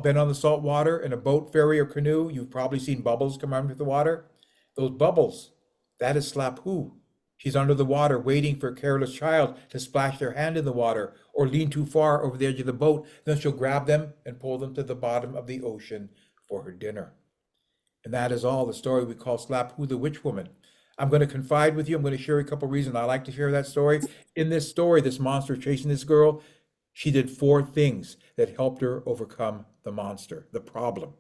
been on the salt water in a boat, ferry, or canoe, you've probably seen bubbles come out of the water. Those bubbles, that is Slap-Hoo. She's under the water waiting for a careless child to splash their hand in the water or lean too far over the edge of the boat. Then she'll grab them and pull them to the bottom of the ocean for her dinner. And that is all the story we call Slap-Hoo the Witch Woman. I'm going to confide with you. I'm going to share a couple reasons I like to share that story. In this story, this monster chasing this girl, she did four things that helped her overcome the monster, the problem.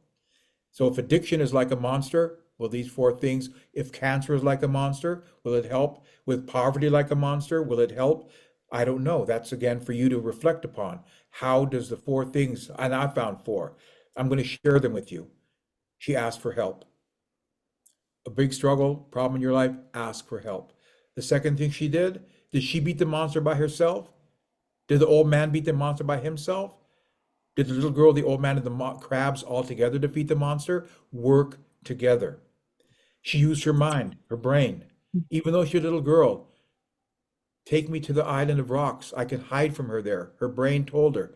So if addiction is like a monster, will these four things, if cancer is like a monster, will it help? With poverty like a monster, will it help? I don't know. That's again for you to reflect upon. How does the four things, and I found four, I'm going to share them with you. She asked for help. A big struggle, problem in your life, ask for help. The second thing she did she beat the monster by herself? Did the old man beat the monster by himself? Did the little girl, the old man, and the crabs all together defeat the monster? Work together. She used her mind, her brain. Even though she's a little girl, take me to the island of rocks. I can hide from her there. Her brain told her,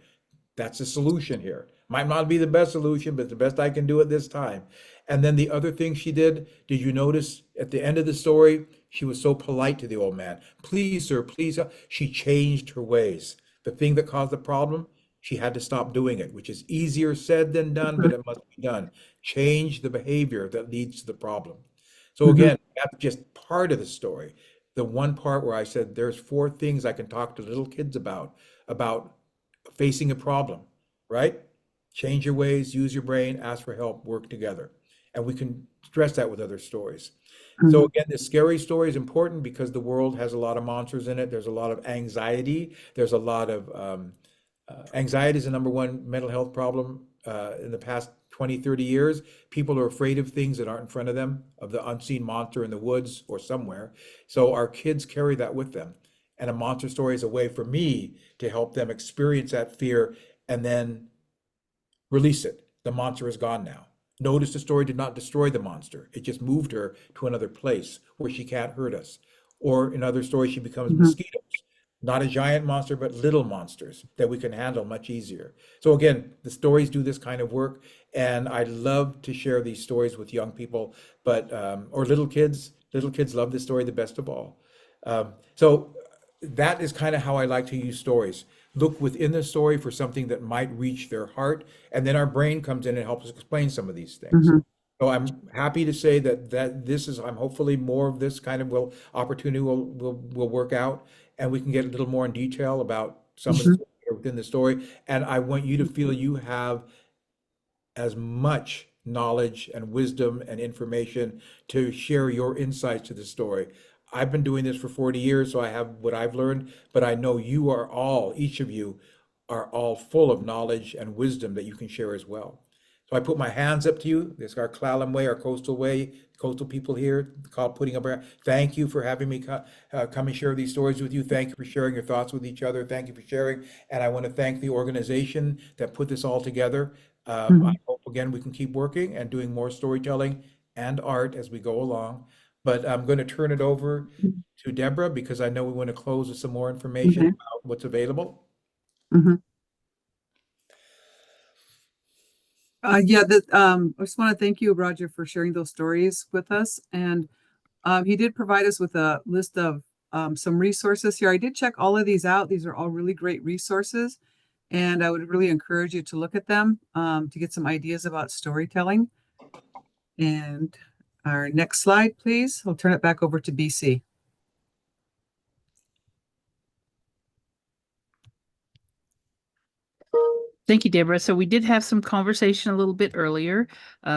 that's the solution here. Might not be the best solution, but the best I can do at this time. And then the other thing she did you notice at the end of the story, she was so polite to the old man. Please, sir, please. She changed her ways. The thing that caused the problem, she had to stop doing it, which is easier said than done, but it must be done. Change the behavior that leads to the problem. So again, that's just part of the story. The one part where I said there's four things I can talk to little kids about facing a problem, right? Change your ways, use your brain, ask for help, work together. And we can stress that with other stories. So again, the scary story is important because the world has a lot of monsters in it. There's a lot of anxiety. There's a lot of anxiety is the number one mental health problem in the past 20, 30 years. People are afraid of things that aren't in front of them, of the unseen monster in the woods or somewhere. So our kids carry that with them. And a monster story is a way for me to help them experience that fear and then release it. The monster is gone now. Notice the story did not destroy the monster. It just moved her to another place where she can't hurt us. Or in other stories, she becomes mosquitoes. Not a giant monster, but little monsters that we can handle much easier. So again, the stories do this kind of work, and I love to share these stories with young people, but or little kids. Little kids love this story the best of all. So that is kind of how I like to use stories. Look within the story for something that might reach their heart, and then our brain comes in and helps us explain some of these things. So I'm happy to say that this is, I'm hopefully more of this kind of opportunity will work out, and we can get a little more in detail about some of the things that are within the story. And I want you to feel you have as much knowledge and wisdom and information to share your insights to the story. I've been doing this for 40 years, so I have what I've learned, but I know you are all, each of you, are all full of knowledge and wisdom that you can share as well. So I put my hands up to you. This is our Clallam Way, our coastal way, coastal people here, called putting up our, thank you for having me come and share these stories with you. Thank you for sharing your thoughts with each other. Thank you for sharing. And I want to thank the organization that put this all together. I hope again we can keep working and doing more storytelling and art as we go along. But I'm going to turn it over to Deborah because I know we want to close with some more information about what's available. Yeah, I just want to thank you, Roger, for sharing those stories with us. And he did provide us with a list of some resources here. I did check all of these out. These are all really great resources. And I would really encourage you to look at them to get some ideas about storytelling. And our next slide, please. I'll turn it back over to BC. Thank you, Deborah. So we did have some conversation a little bit earlier.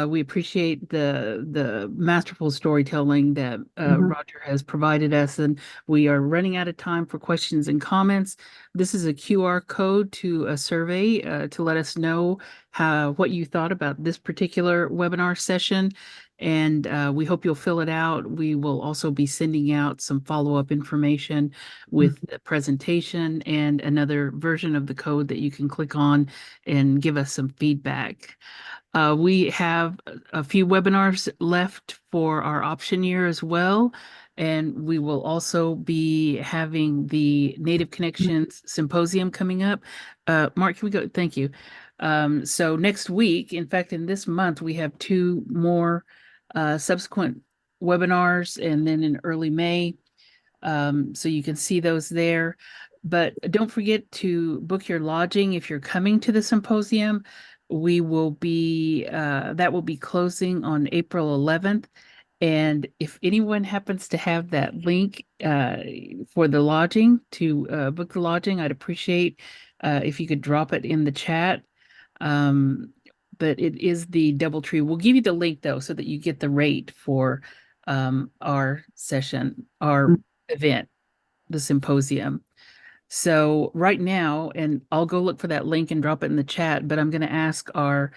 We appreciate the masterful storytelling that Mhm. Roger has provided us, and we are running out of time for questions and comments. This is a QR code to a survey to let us know what you thought about this particular webinar session. And we hope you'll fill it out. We will also be sending out some follow-up information with the presentation and another version of the code that you can click on and give us some feedback. We have a few webinars left for our option year as well. And we will also be having the Native Connections Symposium coming up. Mark, can we go? Thank you. So next week, in fact, in this month, we have two more subsequent webinars, and then in early May. So you can see those there. But don't forget to book your lodging if you're coming to the symposium. We will be that will be closing on April 11th. And if anyone happens to have that link for the lodging to book the lodging, I'd appreciate if you could drop it in the chat. Um, but it is the DoubleTree. We'll give you the link though, so that you get the rate for our session, our event, the symposium. So right now, and I'll go look for that link and drop it in the chat, but I'm going to ask our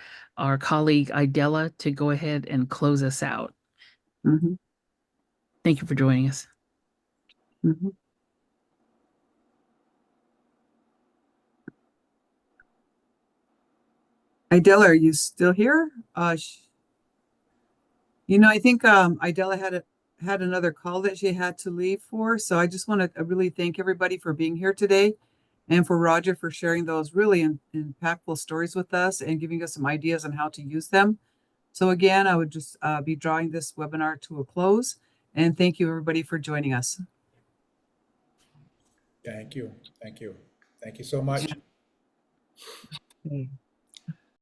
colleague Idella to go ahead and close us out. Mhm. Thank you for joining us. Mhm. Idella, are you still here? I think Idella had another call that she had to leave for. So I just want to really thank everybody for being here today, and for Roger for sharing those really impactful stories with us and giving us some ideas on how to use them. So again, I would just be drawing this webinar to a close, and thank you everybody for joining us. Thank you. Thank you. Thank you so much. Okay.